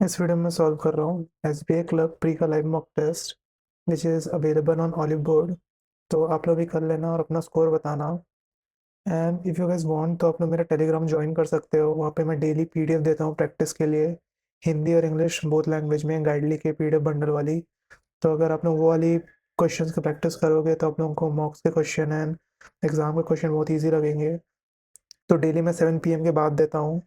इस वीडियो में सॉल्व कर रहा हूँ एसबीआई क्लर्क प्री का live mock test which is available on Oliveboard. तो आप लोग भी कर लेना और अपना स्कोर बताना। And if you guys want तो आप लोग मेरा टेलीग्राम ज्वाइन कर सकते हो। वहाँ पे मैं डेली पीडीएफ देता हूँ प्रैक्टिस के लिए, हिंदी और इंग्लिश बोथ लैंग्वेज में गाइडली के पीडीएफ बंडल वाली। तो अगर आप लोग वो वाली क्वेश्चंस की प्रैक्टिस करोगे तो आप लोगों को मॉक्स के क्वेश्चन एंड एग्जाम के क्वेश्चन बहुत ईजी लगेंगे। तो डेली मैं 7 PM के बाद देता हूँ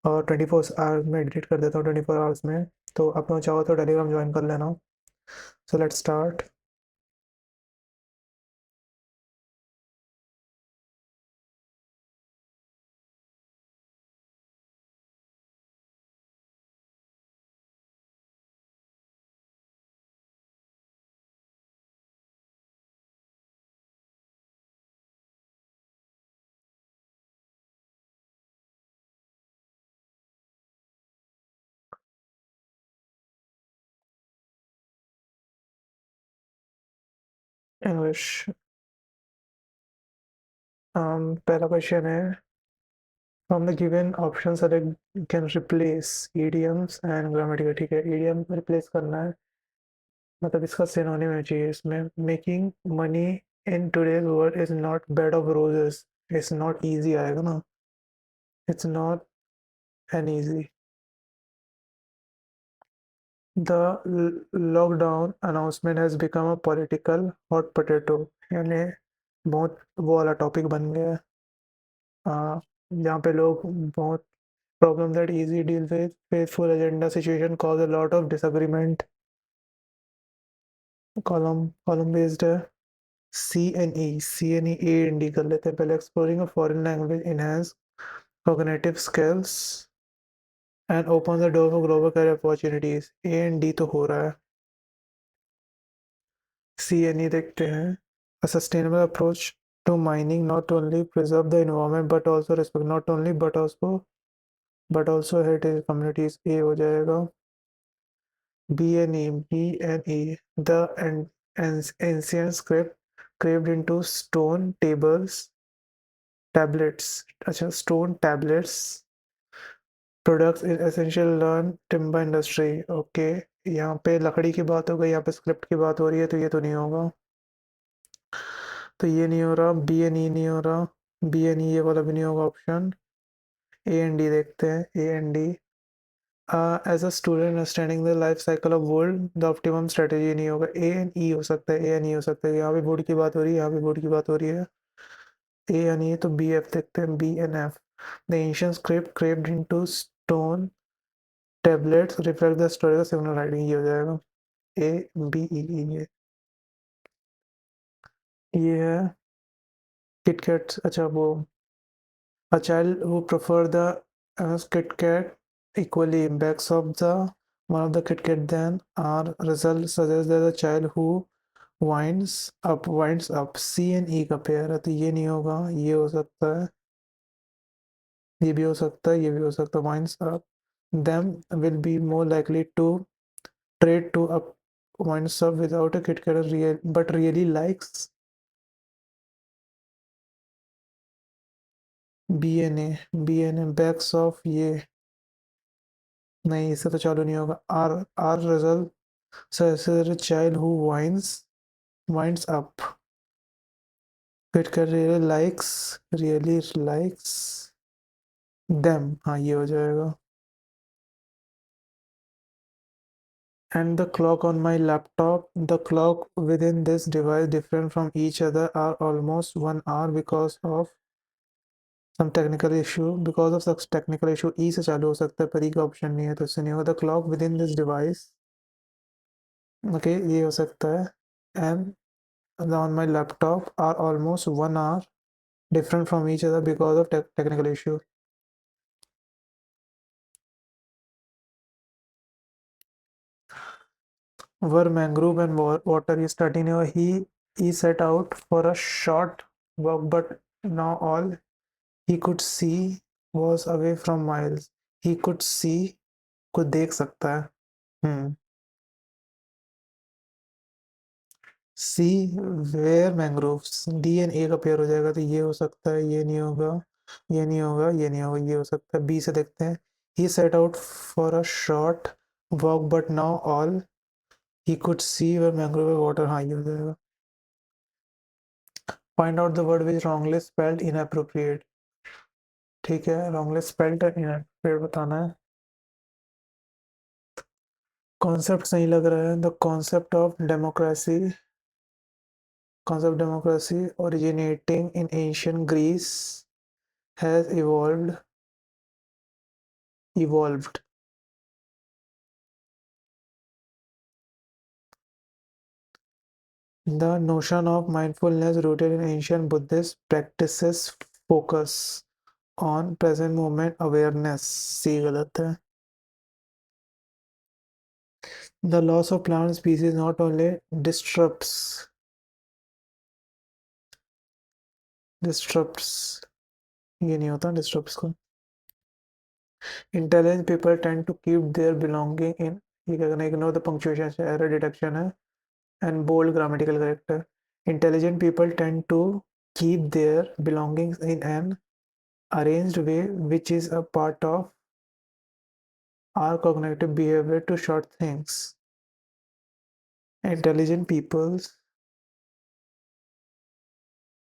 और 24 आवर्स में एडिट कर देता हूँ, 24 आवर्स में। तो आप लोग चाहो तो टेलीग्राम ज्वाइन कर लेना। So let's start. इंग्लिश। पहला क्वेश्चन है, from the given option select can replace idioms and grammatical. ठीक है, idiom रिप्लेस करना है, मतलब इसका सिनोनिम होना चाहिए इसमें। Making money in today's world is not bed of roses. It's not easy आएगा ना, it's not an easy. The lockdown announcement has become a political hot potato, यानी बहुत वो वाला टॉपिक बन गया है। जहाँ पे लोग बहुत problem that easy deal with faithful agenda situation cause a lot of disagreement। Column based है। C N E A and D कर लेते हैं पहले। Exploring a foreign language enhance cognitive skills and open the door for global career opportunities. A and D तो हो रहा है। C N E देखते हैं। A sustainable approach to mining not only preserve the environment but also respect not only but also heritage communities. A हो जाएगा। B&E, the ancient script carved into stone tablets. अच्छा, stone tablets products is essential learn timber industry। Okay, यहाँ पे लकड़ी की बात हो गई, यहाँ पे स्क्रिप्ट की बात हो रही है, तो ये तो नहीं होगा। तो ये नहीं हो रहा, B&E नहीं हो रहा, B&E ये वाला भी नहीं होगा ऑप्शन। ए एंड डी देखते हैं, A and D. As a student understanding the life cycle of world the optimum strategy नहीं होगा। ए एंड ई हो सकता है, ए एंड ई हो सकता है। यहाँ भी बोर्ड की बात हो रही है, यहाँ भी बोर्ड की बात हो रही है। ए एंड ई तो बी एफ देखते हैं, B and F. The ancient script craved into stone tablets reflect the story of signal writing. ये हो जाएगा ए बी ई ई। ये है किटकैट। अच्छा, वो a child who prefer the Kit Kat equally backs up the one of the Kit Kat, then our result suggests that the child who winds up। C and E का pair है, तो ये नहीं होगा, ये हो सकता है, ये भी हो सकता है, ये भी हो सकता है। winds up them will be more likely to trade to up winds up without a Kit Kat real but really likes B and A backs off। ये नहीं, इससे तो चालू नहीं होगा। Are result sir child who winds up fit कर really likes them. हाँ, ये हो जाएगा। And the clock on my laptop the clock within this device different from each other are almost 1 hour because of such technical issue. E से चालू हो सकता है, पर ई का ऑप्शन नहीं है, तो इससे नहीं होगा। The clock within this device, okay, ये हो सकता है। And on my laptop are almost 1 hour different from each other because of technical issue। Were mangrove and water is starting over, he set out for a short walk, but now all he could see was away from miles। he could see को देख सकता है। हम्म। सी where mangroves, D and ए का pair हो जाएगा, तो ये हो सकता है, ये नहीं होगा, ये नहीं होगा, ये नहीं होगा, ये हो सकता है। बी से देखते हैं। He set out for a short walk but now all he could see were mangrove water. हाँ ये हो जाएगा. Find out the word which wrongly spelled inappropriate. ठीक है, wrongly spelled inappropriate बताना है. कॉन्सेप्ट सही लग रहा है. The concept democracy originating in ancient Greece has evolved. The notion of mindfulness rooted in ancient Buddhist practices focus on present moment awareness. सी गलत है. The loss of plant species not only disrupts ये नहीं होता disrupts को. Intelligent people tend to keep their belonging in. ये क्या करना है? Ignore the punctuation से error detection है and bold grammatical character. Intelligent people tend to keep their belongings in an arranged way, which is a part of our cognitive behavior to short things. Intelligent people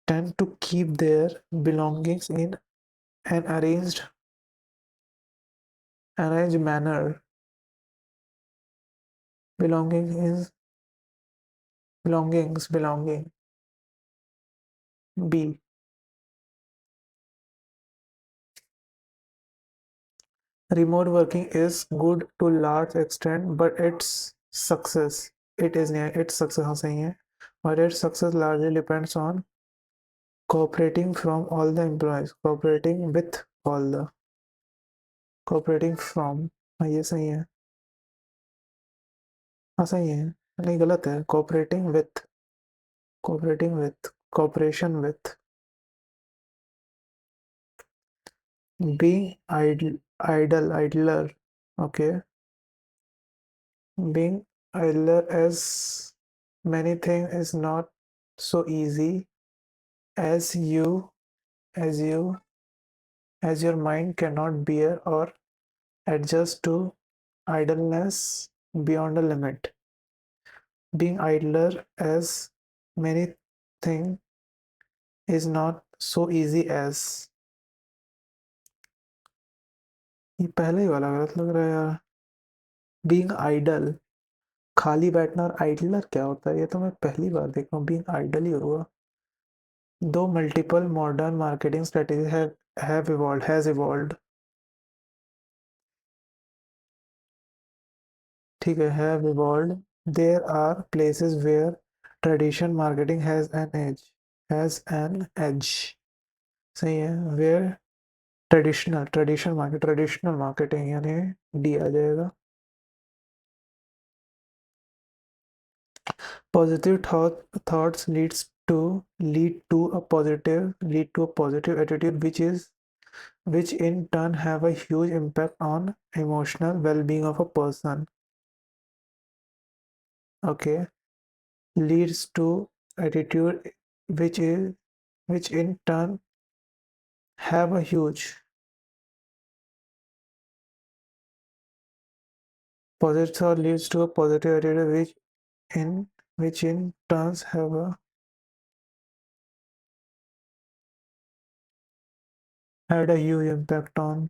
tend to keep their belongings in an arranged manner. Belonging. B. Remote working is good to large extent, but its success हाँ सही है, but its success largely depends on cooperating from all the employees, cooperating from. हाँ ये सही है. हाँ सही है. नहीं गलत है. Cooperation with. Being idler. Okay. Being idler as many things is not so easy as as you as your mind cannot bear or adjust to idleness beyond a limit. Being idler as many things is not so easy as. ये पहले ही वाला गलत लग रहा है यार. Being idol, खाली बैठना. और आइडलर क्या होता है? ये तो मैं पहली बार देख रहा हूँ. बीइंग आइडल ही होगा. Though multiple modern marketing strategy has evolved. ठीक है, have evolved. There are places where tradition marketing has an edge. सही है. वेयर ट्रेडिशनल मार्केटिंग यानी डी आ जाएगा. Positive thoughts lead to a positive attitude, which in turn have a huge impact on emotional well-being of a person. Okay, leads to attitude which is which in turn have a huge positive thought leads to a positive attitude which in turns have a had a huge impact on.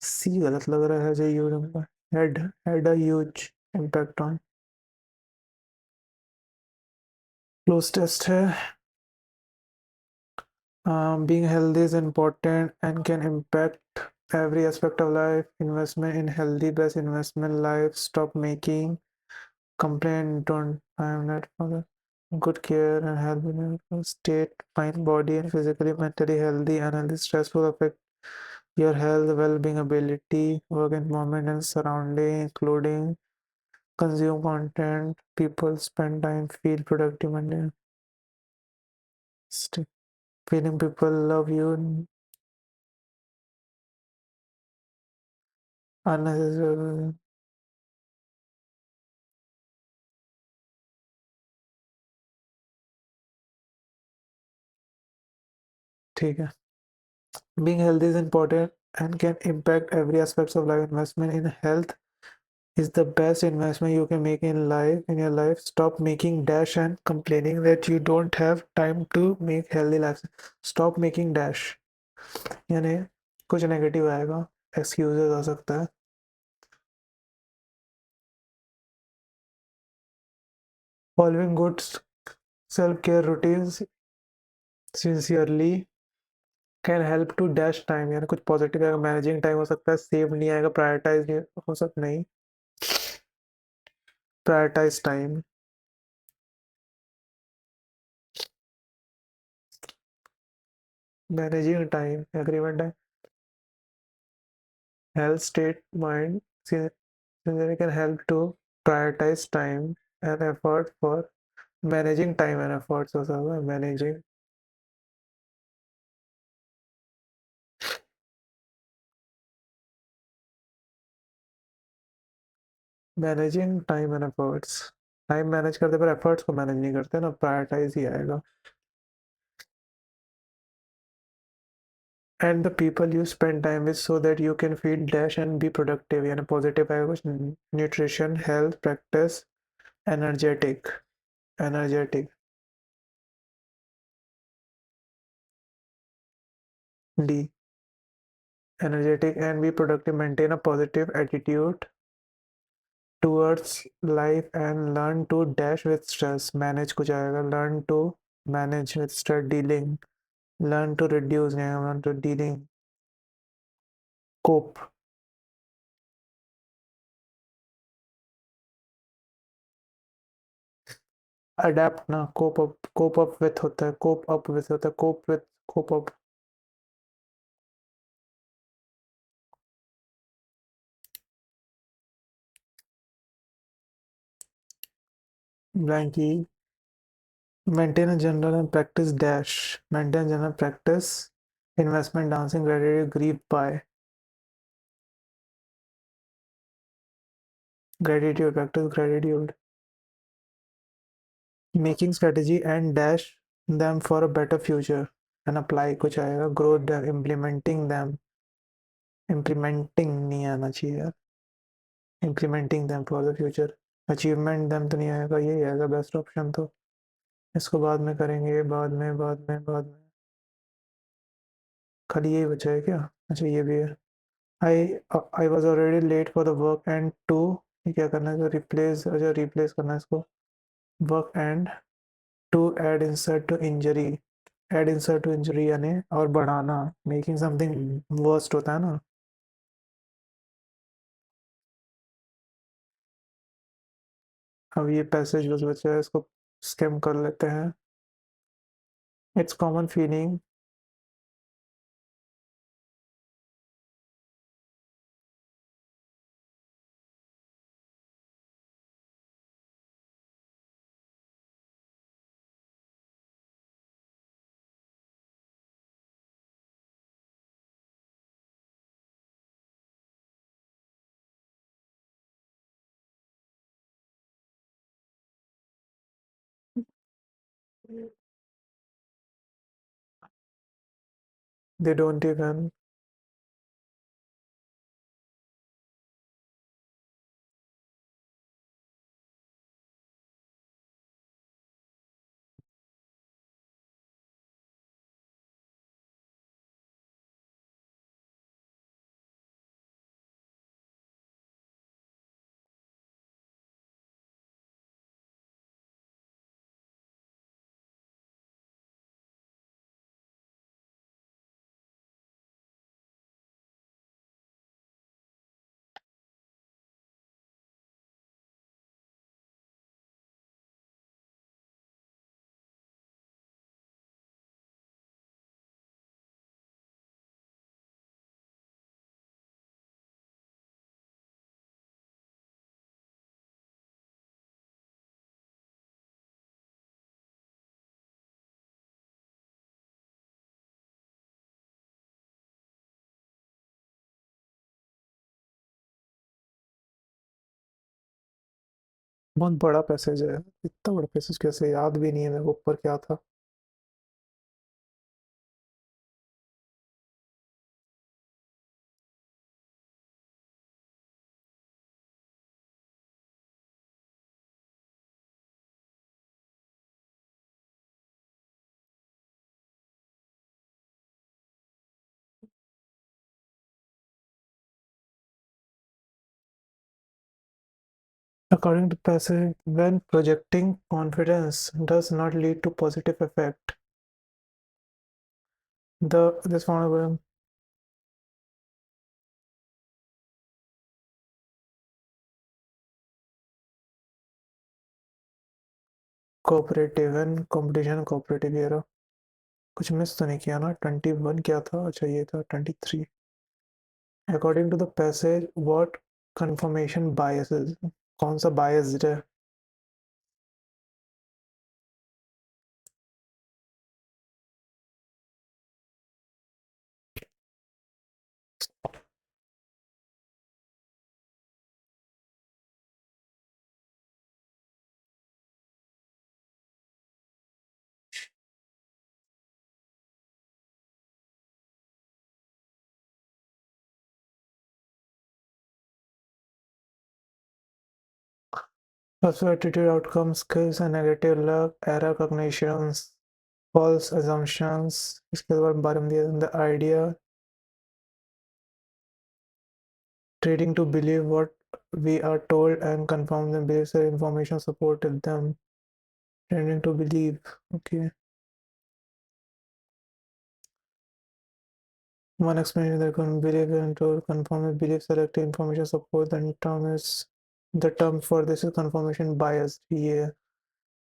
सी गलत लग रहा है. Huge impact. had a huge impact on. Cloze test है. Being healthy is important and can impact every aspect of life. Investment in healthy best investment life. Stop making complaint. Don't. I am not for the good care and health in a state. Fine body and physically, mentally healthy. Unhealthy, stressful affect your health, well-being, ability, work environment, and surrounding, including consume content. People spend time, feel productive, and feeling people love you. Unnecessary. ठीक है. Being healthy is important and can impact every aspects of life. Investment in health is the best investment you can make in your life. Stop making dash and complaining that you don't have time to make healthy life. Stop making dash, यानी कुछ negative आएगा, excuses आ सकता है. Following good self care routines sincerely can help to dash time, यानी कुछ positive आएगा. Managing time हो सकता है, सेव नहीं आएगा, प्रायोरिटाइज नहीं हो सकता, नहीं, prioritize time. Managing time agreement है. Health state mind can help to prioritize time and effort for managing time and efforts हो सकता है. Managing time and efforts, time manage करते पर एफर्ट्स को मैनेज नहीं करते ना, प्रायोरिटाइज ही आएगा. And the people you spend time with so that you can feel dash and be productive, यानी पॉजिटिव आएगा कुछ. Nutrition, health practice, energetic, energetic. D, energetic and be productive, maintain a positive attitude towards life and learn to dash with stress. Manage कुछ आएगा, learn to manage with stress, dealing, learn to reduce, learn to dealing, cope, adapt ना, cope up with होता है, cope up with होता है, cope with, cope up. blanky, maintain a general and practice dash, maintain general practice, investment, dancing, gratitude, grief by, gratitude, practice gratitude, making strategy and dash them for a better future and apply कुछ आएगा, growth them, implementing them, implementing नहीं आना चाहिए यार, implementing them for the future, achievement them तो नहीं आएगा, यही आएगा बेस्ट ऑप्शन. तो इसको बाद में करेंगे, बाद में खाली यही बचा है क्या? अच्छा ये भी है. I I was already late for the work and to, ये क्या करना है, रिप्लेस, अच्छा रिप्लेस करना है इसको, work and to add insert to injury, add insert to injury यानी और बढ़ाना, मेकिंग समथिंग वर्स्ट होता है ना. अब ये पैसेज बस बचा है, इसको स्किम कर लेते हैं. It's common feeling, they don't even, बहुत बड़ा पैसेज है, इतना बड़ा पैसेज कैसे याद भी नहीं है मेरे को ऊपर क्या था. According to passage, when projecting confidence does not lead to positive effect, the this one cooperative and competition cooperative ये रहा। कुछ मिस तो नहीं किया ना? 21 क्या था? अच्छा ये था 23। According to the passage what confirmation biases, कौन सा बायस्ड है? Also attitude outcomes skills and negative luck error cognitions false assumptions, इसके बारे में दिया the idea trading to believe what we are told and confirm them beliefs or information supported them tending to believe. Okay, one explanation that can believe and to confirm a belief selective information support the term for this is confirmation bias. Yeah,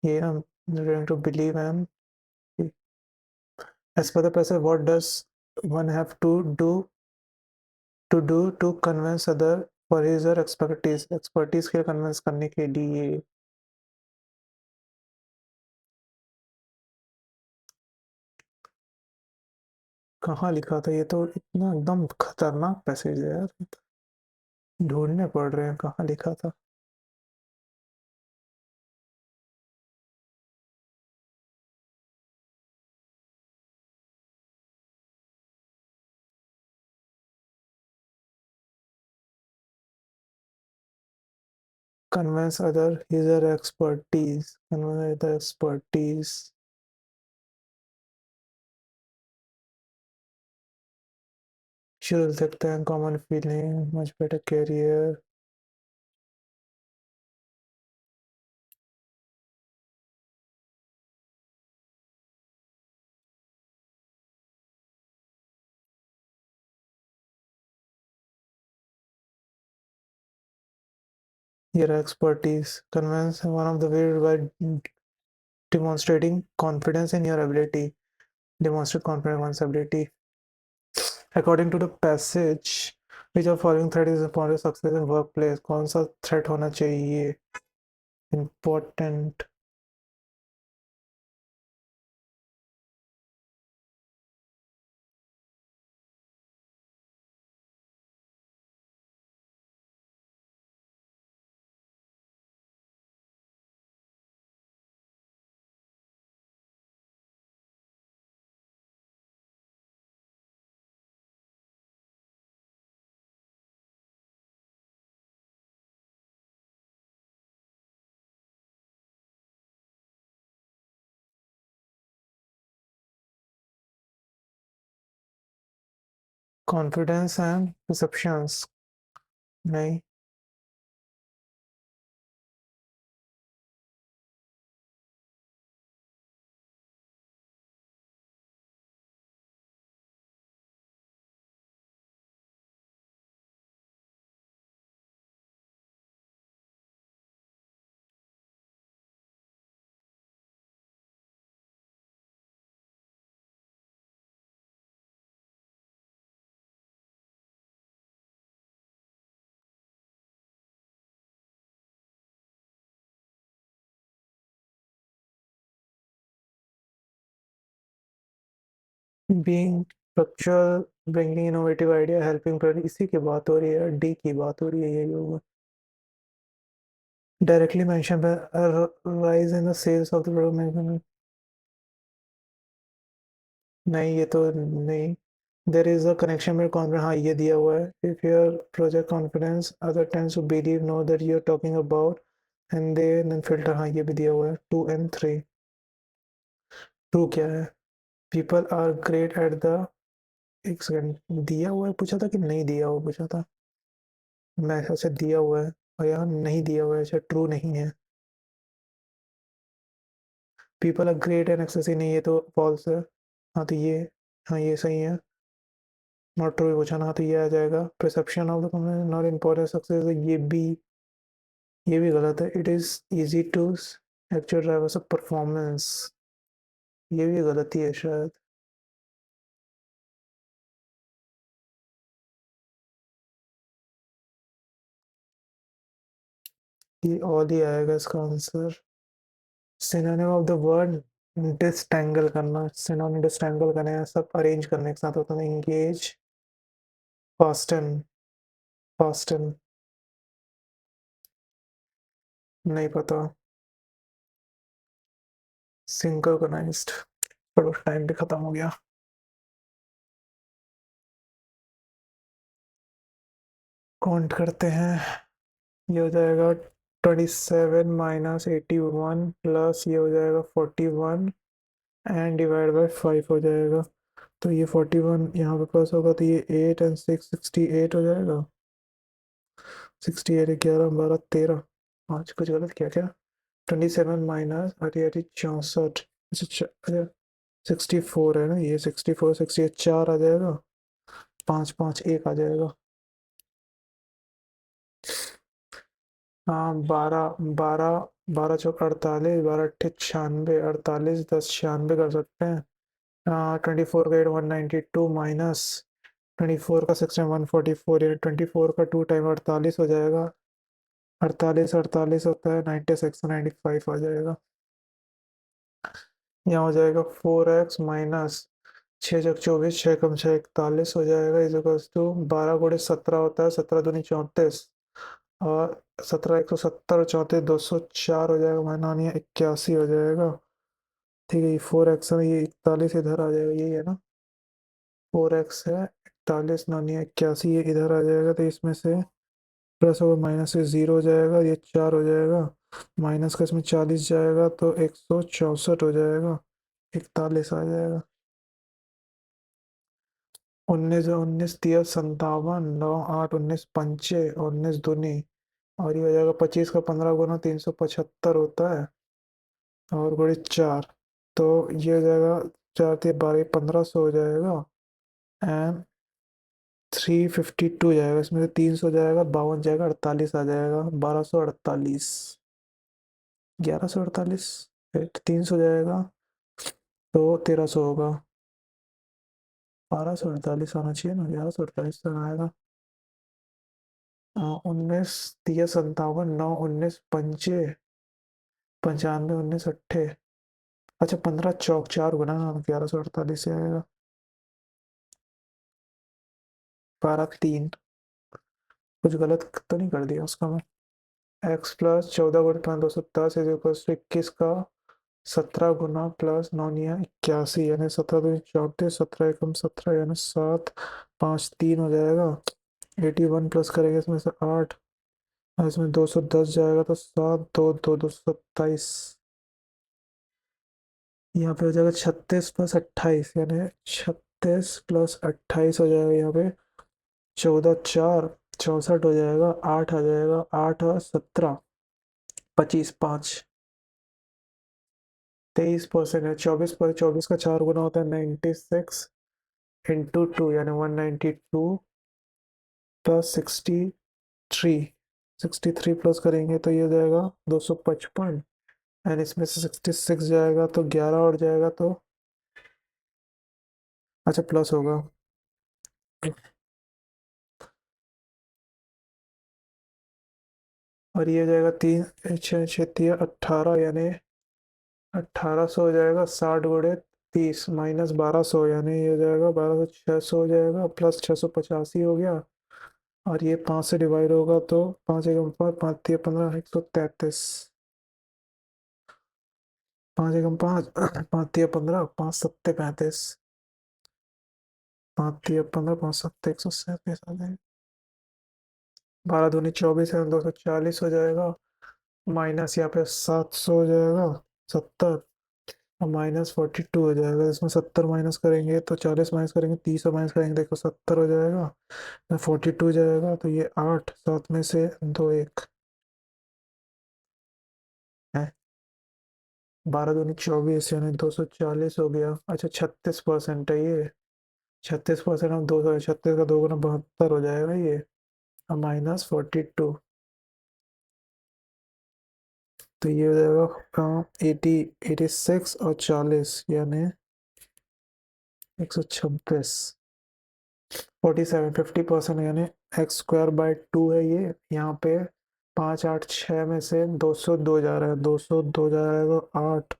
I'm trying to believe and as per the person what does one have to convince other for his or expertise के convince करने के लिए। कहाँ लिखा था ये? तो इतना एकदम खतरनाक पैसेज है यार, ढूंढने पड़ रहे हैं कहाँ लिखा था। convince other his or expertise, convince other expertise। शुरू सकते हैं common feeling much better career. your expertise convince one of the way by demonstrating confidence in your ability, demonstrate confidence in one's ability। according to the passage which of following threat is important success in workplace, कौन सा threat होना चाहिए important? confidence and perceptions नहीं। being structural bringing innovative idea helping इसी की बात हो रही है, डी की बात हो रही है, यही होगा। directly mentioned by a rise in the sales of the product। नहीं ये तो नहीं। there is a connection with confidence, हाँ ये दिया हुआ है। if your project confidence other tends to believe know that you're talking about and they then filter, हाँ ये भी दिया हुआ है 2 and 3। true क्या है? people are great at the एक सेकंड दिया हुआ है पूछा था कि नहीं दिया हुआ पूछा था? मैं सोचा दिया हुआ है। और यहाँ नहीं दिया हुआ है, अच्छा ट्रू नहीं है। People are great and excessive, नहीं ये तो फॉल्स है। हाँ तो ये, हाँ ये सही है। नॉट ट्रू पूछा ना, हाँ तो ये आ जाएगा। Perception of the company not important success, ये भी गलत है। It is easy to actual drivers of performance, ये भी गलती है शायद। ये ऑल ही आएगा इसका answer. Synonym of the word disentangle करना, सिनोनिम डिसटेंगल करना है, सब अरेंज करने के साथ होता है। इंगेज, फास्टन, फास्टन, नहीं पता। सिंक्रोनाइज्ड, पर टाइम भी खत्म हो गया। काउंट करते हैं। ये हो जाएगा 27 माइनस 81 प्लस ये हो जाएगा 41 एंड डिवाइड बाय 5 हो जाएगा। तो ये 41 यहाँ पे प्लस होगा तो ये 8 एंड 6 68 हो जाएगा। 68, 11, 12, 13, पाँच कुछ गलत किया क्या? 27 माइनस, अरे अरे 64, अच्छा 64 है ना, ये 64 68 4 आ जाएगा। 5 5 1 आ जाएगा। हाँ 12 12, 12 चौक 48, 12 अट्ठे 96, 48 10 96 कर सकते हैं। 24 का 8 192 माइनस 24 का 6 144, यानी 24 का 2 टाइम 48 हो जाएगा। 48 48 होता है 96 95 आ जाएगा। यहाँ हो जाएगा 4x माइनस 6 जग 24, 6 कम 6 41 हो जाएगा। इज इक्वल्स टू 12 गुणे 17 होता है, 17 दूनी 34, और 17 170, 34 204 हो जाएगा। माना नहीं 81 हो जाएगा। ठीक है, ये 4x है, ये 41 इधर आ जाएगा, यही है ना। 4x है 41, नानी 81, ये इधर आ जाएगा। तो इसमें से प्लस होगा, माइनस से 0 हो जाएगा, ये 4 हो जाएगा। माइनस का इसमें 40 जाएगा तो 164 हो जाएगा। 41 आ जाएगा। 19 19 तिया 57, 9 8 19 पंचे, 19 दूनी, और ये हो जाएगा 25 का 15 गुना 375 होता है, और गुणे 4, तो ये हो जाएगा 4 तिया 12 1500 हो जाएगा। एंड 352 जाएगा, इसमें से 300 जाएगा, 52 जाएगा, 48 आ जाएगा। 1248, 1148, फिर 300 जाएगा तो 1300 होगा। 1248 आना चाहिए ना, 1148 तक आएगा। 19 तिया 57, 9 19 पंचे, 95 19 अट्ठे, अच्छा 15 चौक 4 गुना 1148 से आएगा। 12 3, कुछ गलत तो नहीं कर दिया उसका मैं? एक्स प्लस 14 गुणे 5 210 इज इक्वल टू 21 का 17 गुना प्लस 9 81, यानी 17 दूनी 34, 17 एकम 17, यानी 7 5 3 हो जाएगा। 81 प्लस करेंगे इसमें से 8, और इसमें 210 जाएगा तो 7 2 2 227, यहाँ पे हो जाएगा 36 प्लस 28, यानी 36 प्लस 28 हो जाएगा। यहाँ पे 14 4 64 हो जाएगा। 8 आ जाएगा, 8 और 17 25 5, 23% है। 24 पर 24 का 4 गुना होता है 96 इंटू 2, यानी 192 प्लस 63, 63 प्लस करेंगे तो ये हो जाएगा 255, एंड इसमें से 66 जाएगा तो 11 और जाएगा तो, अच्छा प्लस होगा। और ये हो जाएगा 3 6 6 18, यानी 1800 हो जाएगा। 60 गुणे 30 माइनस 1200, यानी ये हो जाएगा 1200 600 हो जाएगा, प्लस 685 हो गया। और ये 5 से डिवाइड होगा तो 5 एकम 5 5 तिया 15 133, 5 एकम 5 5 तिया 15 5 सत्ते 35, 5 तिया 15 5 सत्ते 137 आ जाएगा। 12 दूनी 24 है, 240 हो जाएगा। माइनस यहाँ पे 700 हो जाएगा, 70, और माइनस 42 हो जाएगा। इसमें 70 माइनस करेंगे तो 40 माइनस करेंगे, 30 माइनस करेंगे देखो 70 हो जाएगा। 42 जाएगा तो ये 8 7 में से 2 1, 12 दूनी 24 यानी 240 हो गया। अच्छा 36% है ये। 36% हम 236 का 2 गुना 72 हो जाएगा ये। अब -42, तो ये हो जाएगा 86 और 40 यानी 126। 47 50% यानी x² / 2 है ये। यहाँ पे 5 8 6 में से 202 जा रहा है, 202 जा रहा है तो 8,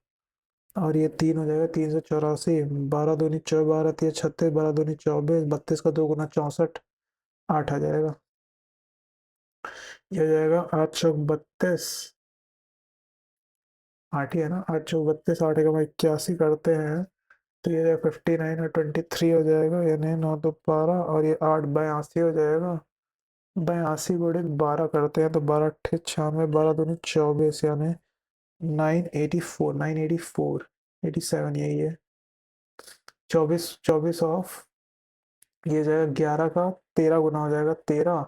और ये 3 हो जाएगा 384। 12 दूनी 12 36, 12 दूनी 24, 32 का 2 गुना 64, 8 आ जाएगा। ये हो जाएगा 8 चौक 32। 8 ही है ना, 8 चौक 32, 8 का 81 करते हैं तो ये 59 और 23 हो जाएगा यानी 9 2 12, और ये 8 82 हो जाएगा। 82 × 12 करते हैं तो 12 8 96, 12 दूनी 24 यानी 984, 984, 87 यही है। 24 24 ऑफ, ये जाएगा 11 का 13 गुना हो जाएगा 13,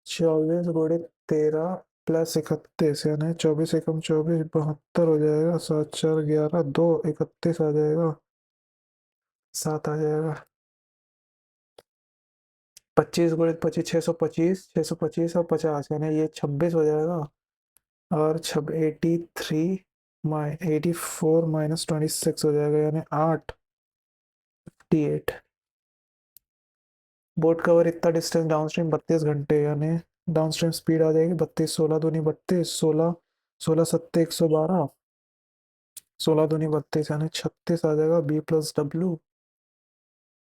24 × 13 +31 यानी 24 एकम 24, 72 हो जाएगा। 7 4 11, 2 31 आ जाएगा, 7 आ जाएगा। 25 × 25 625, 625 और 50 यानी ये 26 हो जाएगा। और 84 -26 हो जाएगा यानी 8 58। बोट कवर इतना डिस्टेंस डाउनस्ट्रीम 32 घंटे यानी डाउनस्ट्रीम स्पीड आ जाएगी 32, 16 दूनी 32, 16 16 7 112, 16 दूनी 32 यानी 36 आ जाएगा B+W।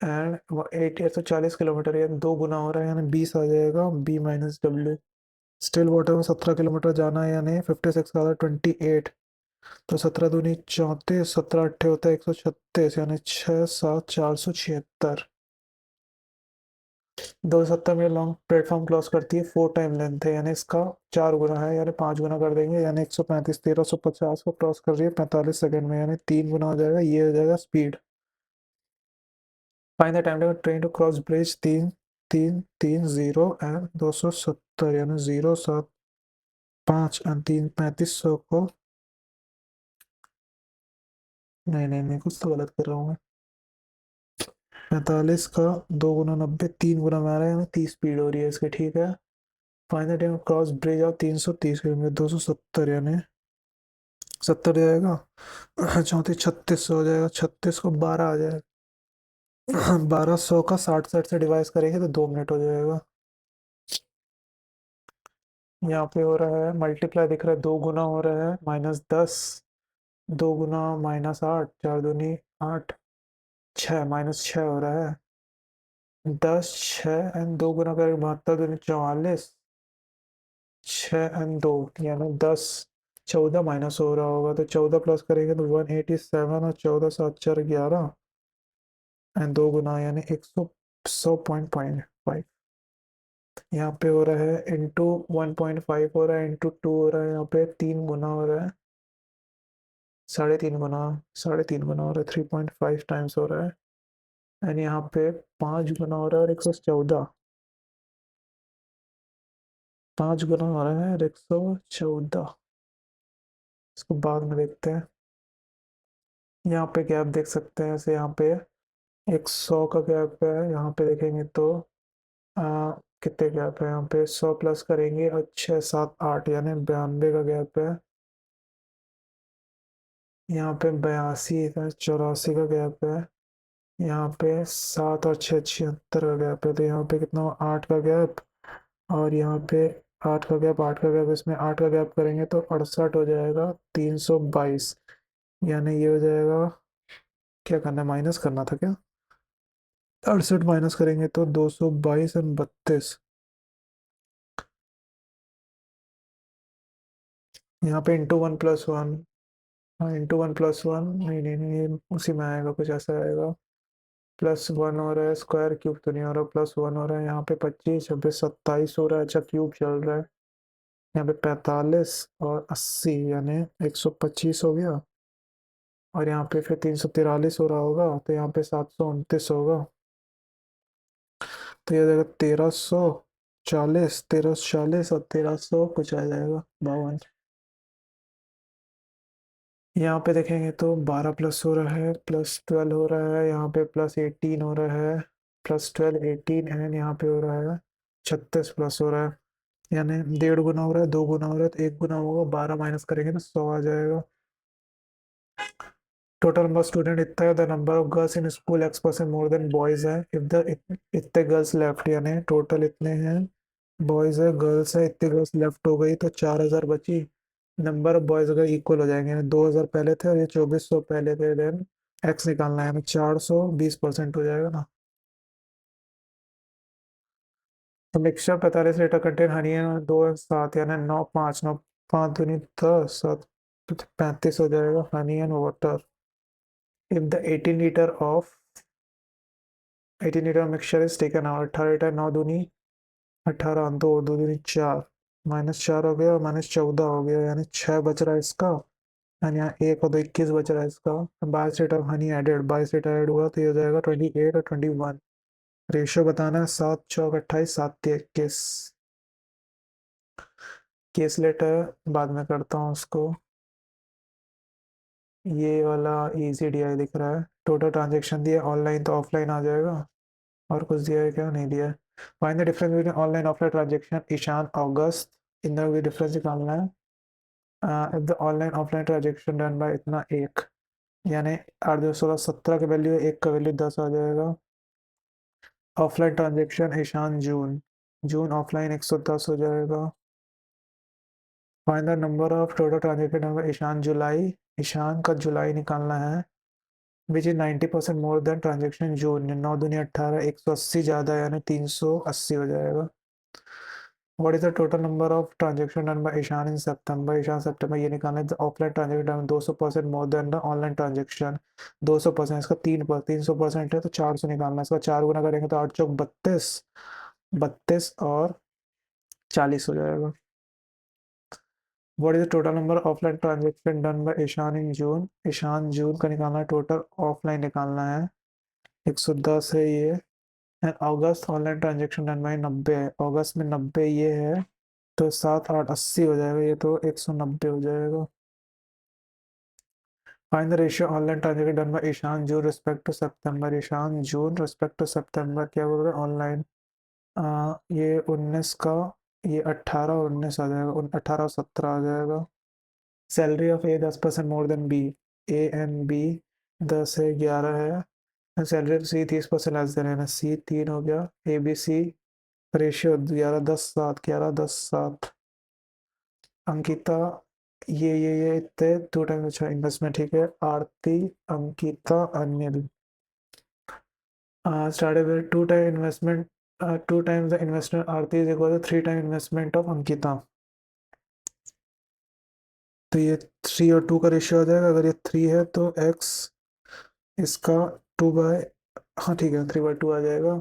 एंड 840 किलोमीटर यानी 2 गुना हो रहा है यानी 20 आ जाएगा B-W। स्टिल वाटर में 17 किलोमीटर जाना है यानी 56 का 28, तो 17 दूनी 34, 17 अट्ठे होता है 136 यानी 6 7 476। 270 मीटर लॉन्ग प्लेटफॉर्म क्रॉस करती है, 4 टाइम लेंथ है यानी इसका 4 गुना है यानी 5 गुना कर देंगे यानी 135 1350 को क्रॉस कर रही है 45 सेकंड में यानी 3 गुना हो जाएगा। ये हो जाएगा speed. Find the time taken train to cross bridge 3 3 3 0 and 270 यानी 0 7 5 एंड 3 3500 को, नहीं नहीं नहीं कुछ तो गलत कर रहा हूँ मैं। 45 का 2 गुना 90, 3 गुना मारा है यानी 30 स्पीड हो रही है इसकी, ठीक है। फाइनल टाइम क्रॉस ब्रिज और 330 किलोमीटर 270 यानी 70 जाएगा। 34 36 हो जाएगा, 36 को 12 आ जाएगा। 1200 का 60 से डिवाइड करेंगे तो 2 मिनट हो जाएगा। यहाँ पे हो रहा है मल्टीप्लाई दिख रहा है, 2 गुना हो रहा है -10, 2 गुना -8, 4 दूनी 8, 6 -6 हो रहा है। 10 6 एंड 2 गुना करेंगे 72 दूनी 44, 6 एंड 2 यानी 10 14 माइनस हो रहा होगा तो 14 प्लस करेंगे तो 187, और 14 7 4 11 एंड 2 गुना यानी 100.5। यहाँ पे हो रहा है इंटू 1.5 हो रहा है, इंटू 2 हो रहा है, यहाँ पे 3 गुना हो रहा है, 3.5 गुना, 3.5 गुना हो रहा है, 3.5 टाइम्स हो रहा है। एंड यहाँ पे 5 गुना हो रहा है और 114, 5 गुना हो रहा है और 114। इसको बाद में देखते हैं। यहाँ पे गैप देख सकते हैं ऐसे, यहाँ पे 100 का गैप है, यहाँ पे देखेंगे तो कितने गैप है यहाँ पे, 100 प्लस करेंगे और 6 7 8 यानी 92 का गैप है। यहाँ पे 82 84 का गैप है। यहाँ पे 7 और 6 76 का गैप है, तो यहाँ पे कितना 8 का गैप, और यहाँ पे 8 का गैप, 8 का गैप, इसमें 8 का गैप करेंगे तो 68 हो जाएगा 322, यानी ये हो जाएगा, क्या करना है माइनस करना था क्या, 68 माइनस करेंगे तो 222 एंड 32। यहाँ पे इंटू 1 + 1, हाँ इंटू 1 + 1, नहीं नहीं नहीं ये उसी में आएगा, कुछ ऐसा आएगा। +1 हो रहा है, स्क्वायर क्यूब तो नहीं हो रहा, +1 हो रहा है। यहाँ पे 25 26 27 हो रहा है, अच्छा क्यूब चल रहा है। यहाँ पे 45 और 80 यानी 125 हो गया, और यहाँ पे फिर 343 हो रहा होगा तो यहाँ पे 729 होगा, तो ये हो जाएगा 40, 1340 और 1300 कुछ आ जाएगा 52। यहाँ पे देखेंगे तो 12 प्लस हो रहा है, प्लस 12 हो रहा है, यहाँ पे प्लस 18 हो रहा है, प्लस 12 18 एंड यहाँ पे हो रहा है 36 प्लस हो रहा है, यानी 1.5 गुना हो रहा है, 2 गुना हो रहा है, तो 1 गुना होगा, 12 माइनस करेंगे तो 100 आ जाएगा। टोटल नंबर स्टूडेंट इतना है, the number of girls in school X% more than boys है, इफ द इतने गर्ल्स लेफ्ट, यानी टोटल इतने हैं बॉयज है, गर्ल्स है, इतने गर्ल्स लेफ्ट हो गई तो 4000 बची। नंबर ऑफ बॉयज अगर इक्वल हो जाएंगे, यानी 2000 पहले थे और ये 2400 पहले थे, देन एक्स निकालना है, यानी 400 20% हो जाएगा ना। तो मिक्सचर 45 लीटर कंटेन हनी है 2 और 7, यानी 9 5 9 5 दूनी 10 7 35 हो जाएगा honey and water. If the 18 litre mixture is taken out, 18 litre 9 दूनी 18, 2 2 दूनी 4, -4 हो गया, -14 हो गया, यानी 6 बच रहा है इसका, यानी यहाँ एक और 2 21 बच रहा है इसका। 22 litre honey added, 22 litre add हुआ तो ये हो जाएगा 28 और 21। रेशियो बताना है, 7 चौक 28, 7 21। केस लेटर बाद में करता हूँ उसको। ये वाला इजी डी आई दिख रहा है, टोटल ट्रांजेक्शन दिया, ऑनलाइन तो ऑफलाइन आ जाएगा, और कुछ दिया है क्या, नहीं दिया है। Find the difference between online offline transaction Ishaan August, इन दोनों का डिफरेंस निकालना है। If the online offline transaction done by इतना एक, यानी 8 2 16 17 का वैल्यू है, एक का वैल्यू 10 आ जाएगा। Offline transaction Ishaan June, June offline 110 हो जाएगा। Find the number of total transaction done by Ishaan July, Ishaan का जुलाई निकालना है, which is 90% more than transaction June, 9 दूनी 18, 180 ज़्यादा यानी 380 हो जाएगा। What is the total number of transaction done by Ishaan in September, Ishaan सितंबर ये निकालना है, offline transaction 200% more than the online transaction, 200%, इसका 300% है तो 400 निकालना है, इसका 4 गुना करेंगे तो 8 चौक 32, 32 और 40 हो जाएगा। What is the total number offline transaction done by Ishaan in June, Ishaan जून का निकालना है, टोटल ऑफलाइन निकालना है, 110 है ये, and August online transaction done by 90 है, अगस्त में 90 ये है, तो 7 8 80 हो जाएगा, ये तो 190 हो जाएगा। Find the ratio online transaction done by Ishaan June respect to September, Ishaan June respect to September क्या बोल रहे हैं ऑनलाइन, ये 19 का, ये 18 और 19 आ जाएगा, 18 और 17 आ जाएगा। Salary of A 10% more than B, A and B 10 है 11 है, salary of C 30% less than है, सी 3 हो गया, A B C ratio 11 10 7, 11 10 7। Ankita ये इतने 2 टाइम अच्छा इन्वेस्टमेंट, ठीक है, Aarti Ankita Anil started with 2 time investment, 2 times the investment Aarti is equal to 3 time investment of Ankita, तो ये 3 और 2 का रेशियो आ जाएगा, अगर ये 3 है तो एक्स इसका 2 बाय, हाँ ठीक है 3/2 आ जाएगा।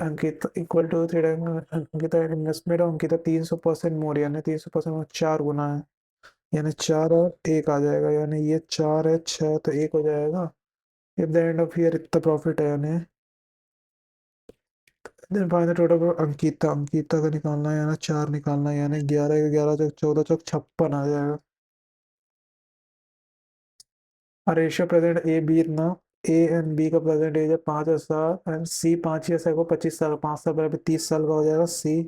Ankita equal to 3 time Ankita investment, और अंकिता 300% मोर, यानी 300% 4 गुना है, यानी 4 और 1 आ जाएगा, यानी ये 4 है 6 तो 1 हो जाएगा। If the end of year इतना प्रॉफिट है, यानी then find the total Ankita, Ankita का निकालना है, यानी 4 निकालना है, यानी 11 11 चौक 14 चौक 56 आ जाएगा। रेशियो प्रेजेंट ए बी इतना, ए एंड बी का प्रेजेंट एज है 5 और 7 एंड सी 5 ईयर को 25 साल, 5 साल पहले 30 साल का हो जाएगा C.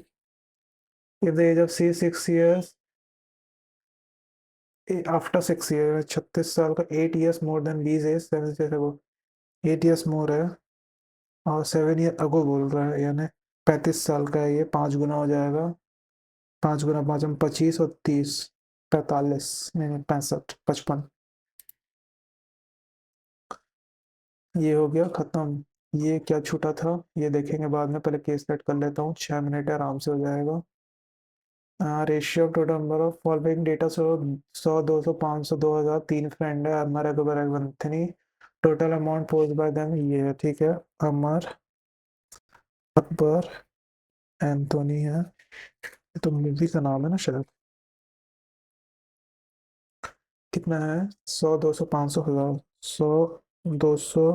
If the age of C 6 years after 6 year, 36 साल का 8 years more than B's age 7 year ago, 8 years more है, और 7 ईयर अगो बोल रहा है, यानी 35 साल का है ये, 5 गुना हो जाएगा, 5 गुना 5 में 25 और 30, 45 नहीं 65 55। ये हो गया खत्म। ये क्या छूटा था ये देखेंगे बाद में, पहले केस सेट कर लेता हूँ, 6 मिनट है आराम से हो जाएगा। Ratio of total number of following data, 100 100 200 500 2000, 3 friend है, Amar Akbar Anthony, total amount post by them ये है, ठीक है, अमर अकबर एंथोनी है, ये तो मूवी का नाम है ना शायद। कितना है, 100 200 500 1000, 100 200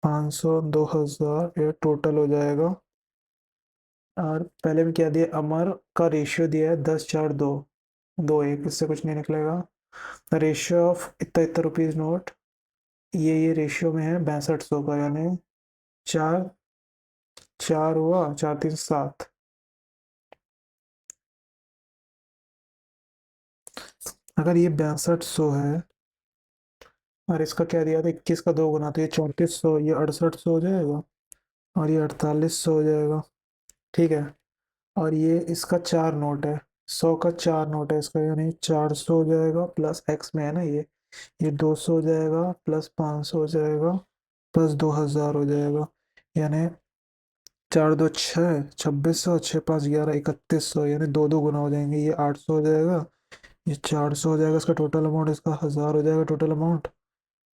500 2000, ये टोटल हो जाएगा और पहले में क्या दिया, अमर का रेशियो दिया है 10:4:2, 2:1, इससे कुछ नहीं निकलेगा। रेशियो ऑफ इतना इतना रुपीज नोट, ये रेशियो में है 6200 का, यानी चार, चार हुआ, 4 3 7। अगर ये 6200 है और इसका क्या दिया था, 21 का 2 गुना, तो ये 3400, ये 6800 हो जाएगा और ये 4800 हो जाएगा। ठीक है। और ये इसका 4 नोट है, 100 का 4 नोट है इसका, यानी 400 हो जाएगा, प्लस एक्स में है ना ये 200 हो जाएगा, प्लस 500 हो जाएगा, प्लस 2000 हो जाएगा, यानी 4 2 6, 2600, 6 5 11, 3100, यानी 2 2 गुना हो जाएंगे, ये 800 हो जाएगा, ये 400 हो जाएगा, इसका टोटल अमाउंट, इसका 1000 हो जाएगा टोटल अमाउंट,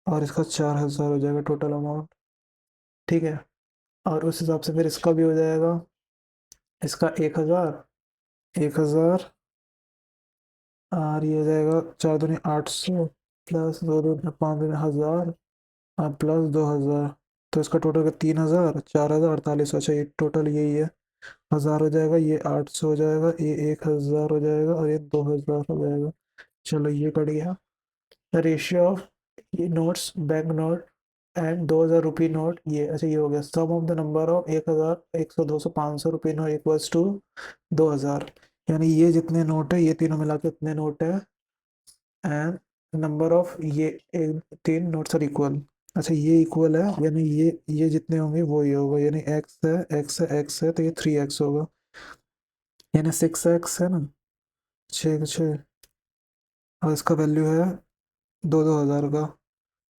और इसका 4000 हो जाएगा टोटल अमाउंट। ठीक है। और उस हिसाब से फिर इसका भी हो जाएगा, इसका 1000, 1000, और ये हो जाएगा 4 दूनी 800, प्लस 2 दूनी 5 दूनी 1000, और प्लस 2000, तो इसका टोटल 3000, 4048, अच्छा ये टोटल यही है। 1000 हो जाएगा, ये 800 हो जाएगा, ये 1000 हो जाएगा, और ये 2000 हो जाएगा। चलो ये कट गया। रेशियो ऑफ ये नोट्स, बैंक नोट एंड 2000 रुपये नोट, ये अच्छा ये हो गया। सम ऑफ द नंबर ऑफ 1000, 100, 200, 500 रुपये नोट इक्वल्स टू 2000, यानी ये जितने नोट है ये तीनों मिला के इतने नोट है, एंड नंबर ऑफ ये तीन नोट्स आर इक्वल। अच्छा ये इक्वल है, यानी ये जितने होंगे वो ही होगा, यानी एक्स है, एक्स है, एक्स है, तो ये 3x होगा, यानी 6x है ना, 6 6, और इसका वैल्यू है 2 2 हज़ार का।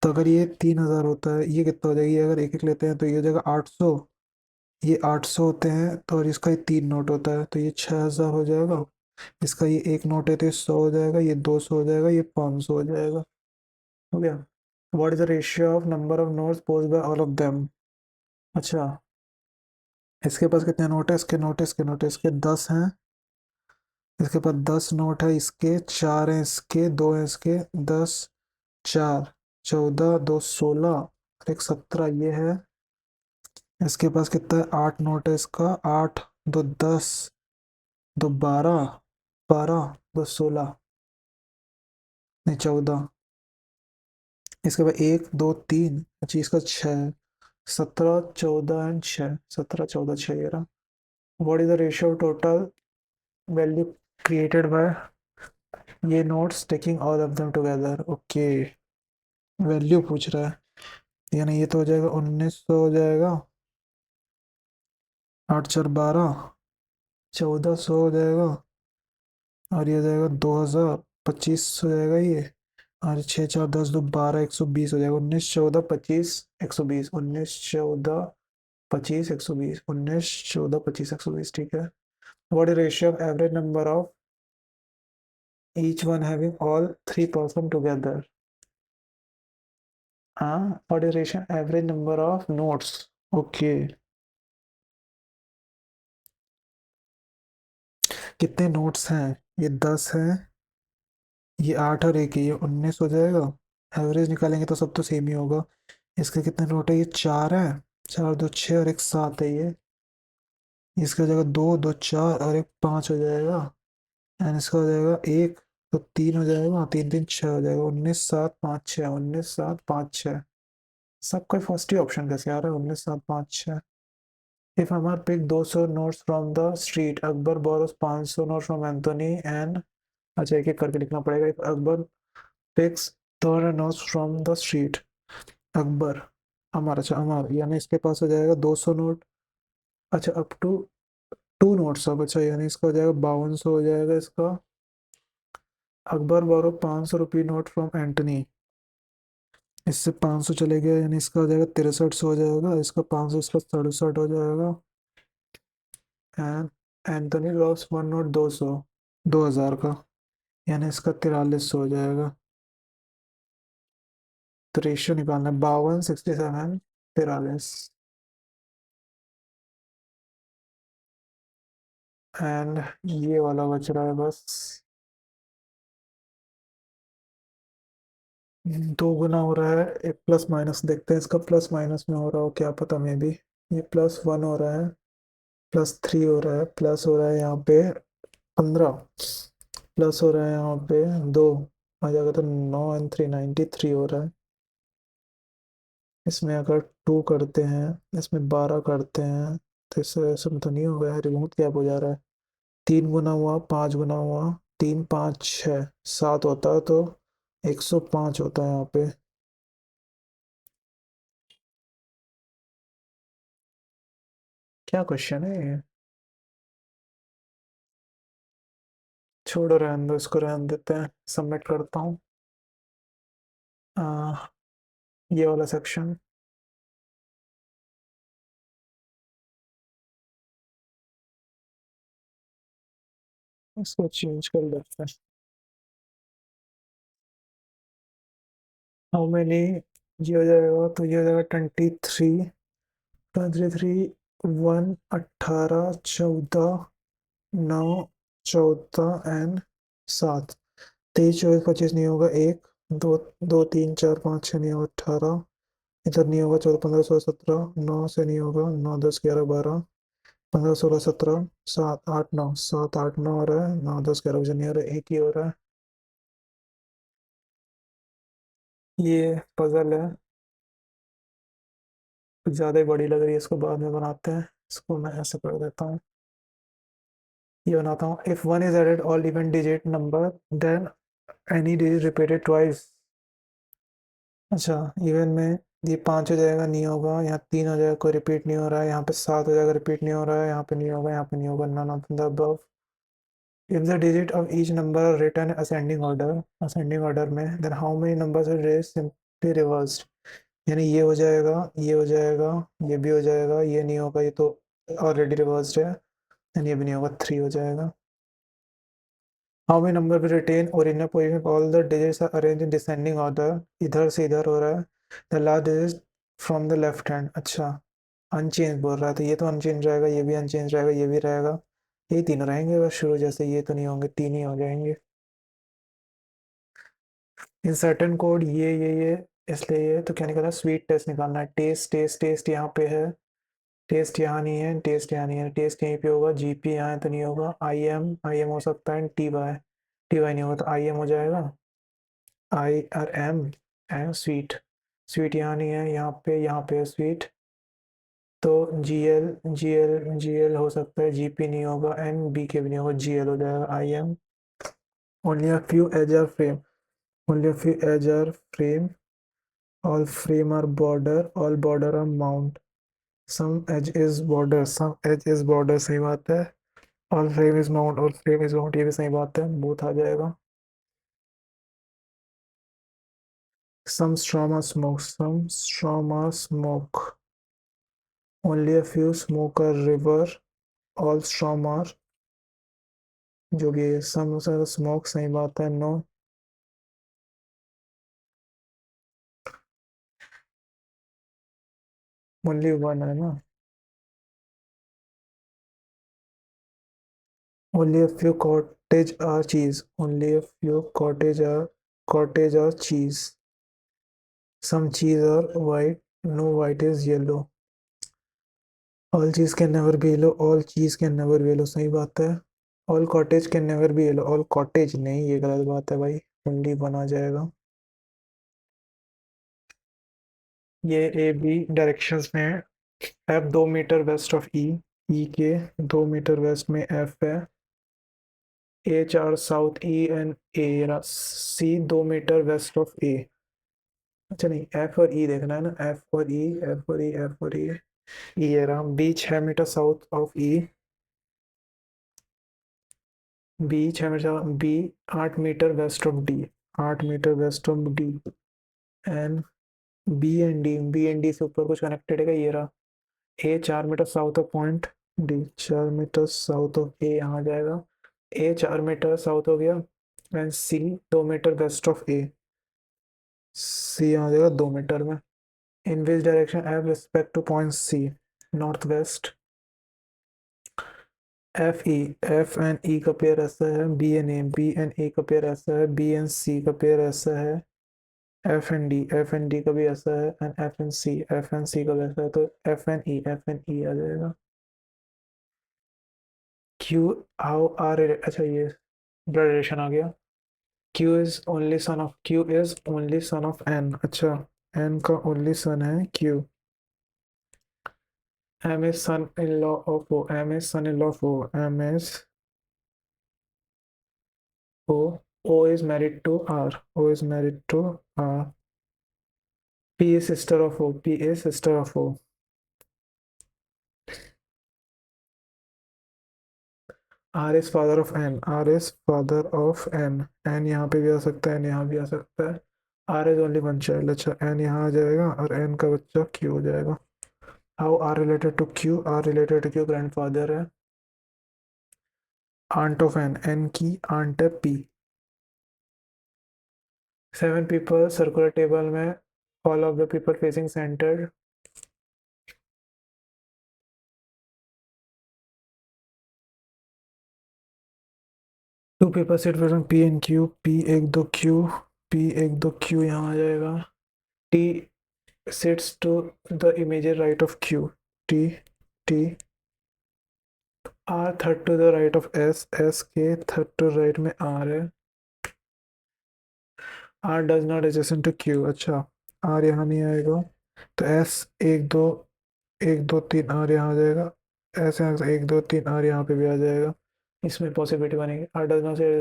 तो अगर ये 3000 होता है, ये कितना हो जाएगा, ये अगर एक एक लेते हैं तो ये हो जाएगा 800, ये 800 होते हैं तो, और इसका ये 3 नोट होता है तो ये 6000 हो जाएगा, इसका ये एक नोट है तो ये 100 हो जाएगा, ये 200 हो जाएगा, ये 500 हो जाएगा। हो गया। What is the ratio of number of notes posed by all of them. अच्छा, इसके पास कितने नोट है, इसके नोट है, इसके नोट है, इसके 10 हैं, इसके पास 10 नोट है, इसके 4 हैं, इसके 2 हैं, इसके 10, 4, 14, 2 16, और एक 17 ये है। इसके पास कितना है, 8 नोट है इसका, 8 2 10, 2 12, 12 2 16, नहीं 14, इसके बाद 1 2 3, अच्छा इसका 6, 17 14 एंड 6, 17 14 6 ये रहा। What is the ratio total value created by ये notes taking all of them together. Okay, value पूछ रहा है, यानी ये तो हो जाएगा 1900 हो जाएगा, 8 4 12, 1400 हो जाएगा, और ये हो जाएगा 2000, 25 हो जाएगा ये, और 6 4 10 2 12, 120 हो जाएगा, 19 14 25 120, 19 14 25 120, 19 14 25 120, ठीक है। What is ratio of average number of each one having all three person together. हाँ, what is ratio average number of notes. Okay, कितने नोट्स हैं, ये 10 हैं, ये 8 और एक है, ये 19 हो जाएगा। एवरेज निकालेंगे तो सब तो सेम ही होगा। इसके कितने नोट है, ये 4 है, 4 2 6, और एक 7 है ये। इसका हो जाएगा 2 2 4, और एक 5 हो जाएगा, एंड इसका हो जाएगा एक, तो 3 हो जाएगा, 3 3 6 हो जाएगा, 19 7 5 6, 19 7 5 6। सबका फर्स्ट ही ऑप्शन कैसे आ रहा है, 19 7 5 6। If Amar pick 200 notes from the street, Akbar borrows 500 note from Anthony and, अच्छा एक एक करके लिखना पड़ेगा। If Akbar picks 200 notes from the street, Akbar, Amar, अच्छा अमर, यानी इसके पास हो जाएगा 200 नोट, अच्छा अप टू 2 नोट्स अब, अच्छा यानी इसका हो जाएगा 5200 हो जाएगा इसका। अकबर बोरो 500 रुपये नोट फ्रॉम एंटनी, इससे 500 चले गया, यानी इसका हो जाएगा 6300 हो जाएगा, इसका 500, इसका 67 हो जाएगा, एंड एंथनी लॉस 1 नोट 200, 2000 का, यानी इसका 4300 हो जाएगा। तो रेशियो निकालना है 52 67 43, एंड ये वाला बच रहा है बस। 2 गुना हो रहा है, एक प्लस माइनस देखते हैं, इसका प्लस माइनस में हो रहा हो क्या पता, में भी ये +1 हो रहा है, +3 हो रहा है, प्लस हो रहा है यहाँ पे 15, प्लस हो रहा है यहाँ पे 2, आ जाएगा तो 9 and 3 93 हो रहा है। इसमें अगर 2 करते हैं, इसमें 12 करते हैं, तो इससे ऐसा तो नहीं होगा यार, रिमूव क्या हो जा रहा है। 3 गुना हुआ, 5 गुना हुआ, 3 5 6 7 होता है, तो 105 होता है यहाँ पे। क्या क्वेश्चन है ये? छोड़ो, रहने दो, इसको रहने देते हैं, सबमिट करता हूँ। आ, ये वाला सेक्शन। इसको चेंज कर देते हैं। हाउ मैनी, ये हो जाएगा, तो ये हो जाएगा 23, 23, 1, 18, 14, 9, 14 एंड 7, 23, 24, 25 नहीं होगा, एक, दो, 2, 3, 4, 5, 6 नहीं होगा, 18, इधर नहीं होगा, 14, 15, 16, 17, 9 से नहीं होगा, 9, 10, 11, 12, 15, 16, 17, 7, 8, 9, 7, 8, 9 हो रहा है, 9, 10, 11 बजे नहीं हो रहा है, एक ही हो रहा है। ये पजल है, कुछ ज़्यादा ही बड़ी लग रही है, इसको बाद में बनाते हैं। इसको मैं ऐसे कर देता हूँ, ये बनाता हूँ। If one is added all even digit number, then any digit repeated twice. अच्छा, इवन में ये 5 हो जाएगा, नहीं होगा, यहाँ 3 हो जाएगा, कोई रिपीट नहीं हो रहा है, यहाँ पे 7 हो जाएगा, रिपीट नहीं हो रहा है, यहाँ पे नहीं होगा, यहाँ पे नहीं होगा, none of the above. If the digit of each number are written ascending order में, then how many numbers are raise simply reversed. यानी ये हो जाएगा, ये हो जाएगा, ये भी हो जाएगा, ये नहीं होगा, ये तो ऑलरेडी रिवर्स्ड है, एंड ये भी नहीं होगा, 3 हो जाएगा। How many number will retain original position, all the digits are arrange in descending order, इधर से इधर हो रहा है, the last digit from the left hand. अच्छा, अनचेंज बोल रहा है, तो ये तो अनचेंज रहेगा, ये भी अनचेंज रहेगा, ये भी रहेगा, यही तीनों रहेंगे बस शुरू जैसे, ये तो नहीं होंगे, 3 ही हो जाएंगे। इन सर्टेन कोड ये, इसलिए ये तो क्या निकालना है, स्वीट टेस्ट निकालना है, टेस्ट टेस्ट टेस्ट यहाँ पे है, टेस्ट यहाँ नहीं है, टेस्ट यहाँ नहीं है, टेस्ट यहीं पे होगा, जीपी यहाँ है तो नहीं होगा, आई एम हो सकता है, टी वाई नहीं होगा, तो आई एम हो जाएगा, आई और एम, एम स्वीट, स्वीट यहाँ नहीं है, यहाँ पे है स्वीट, तो जी एल हो सकता है, जीपी नहीं होगा, एन बी के भी नहीं होगा, जी एल हो जाएगा, I M. Only a few age are frame, only a few age are frame, all frame are border, all border are mount, some edge is border, सही बात है, all frame is mount, all frame is mount, ये भी सही बात है, both आ जाएगा। some storm are smoke, some storm are smoke, only a few smoke are river, all storm are, जो भी है some smoke, सही बात है, no, only one है ना, only a few cottage are cheese, only a few cottage are cheese, some cheese are white, no white is yellow, all cheese can never be yellow, all cheese can never be yellow, सही बात है, all cottage can never be yellow, all cottage नहीं, ये गलत बात है भाई, only बना जाएगा। ये ए बी डायरेक्शंस में है, F 2 meter west of E, E के 2 मीटर वेस्ट में एफ है, A 4 south E and A, C 2 meter west of A. अच्छा नहीं, एफ और ई देखना है ना, एफ और ई, एफ और ई, एफ और ई, ये रहा, B 6 meter south of E, B 6 meter, B 8 meter west of D, 8 meter west of D, and B and D से ऊपर कुछ कनेक्टेड है क्या, ये रहा, A 4 meter south of point D, 4 meter south of A यहाँ आ जाएगा, ए 4 मीटर साउथ हो गया, and C 2 meter west of A, C आ जाएगा 2 मीटर में। इन which direction F respect to point C, north west, F E, F and E का pair ऐसा है, बी एंड ए का पेयर ऐसा है, बी एंड सी का पेयर ऐसा है, एफ एंड डी का भी ऐसा है, एंड एफ एंड सी का भी ऐसा है, तो एफ एंड ई आ जाएगा। क्यू हाउ आर, अच्छा ये ब्लड रिलेशन आ गया। Q is only son of N, अच्छा एन का ओनली सन है Q. M is son in law of O, M is son in law of O, M is O, O is married to R, O is married to R. P is sister of O, P is sister of O. R is father of N, R is father of N, N यहाँ पे भी आ सकता है, N यहाँ भी आ सकता है। R is only one child, अच्छा एन यहाँ आ जाएगा और एन का बच्चा क्यू हो जाएगा। How are related to Q, R related to Q grandfather है। आंट ऑफ एन, एन की आंट है पी। 7 पीपल सर्कुलर टेबल में, all of the people facing centre. 2 people sit facing P and Q, P एक दो Q, P एक दो Q यहाँ आ जाएगा। T sits to the immediate right of Q. T T R third to the right of S, S के third to right में R है। R does not adjacent to Q, अच्छा R यहाँ नहीं आएगा तो S एक दो तीन R यहाँ आ जाएगा। S यहाँ से 1 2 3 R यहाँ पे भी आ जाएगा। इसमें पॉसिबिलिटी बनेगी। R does not say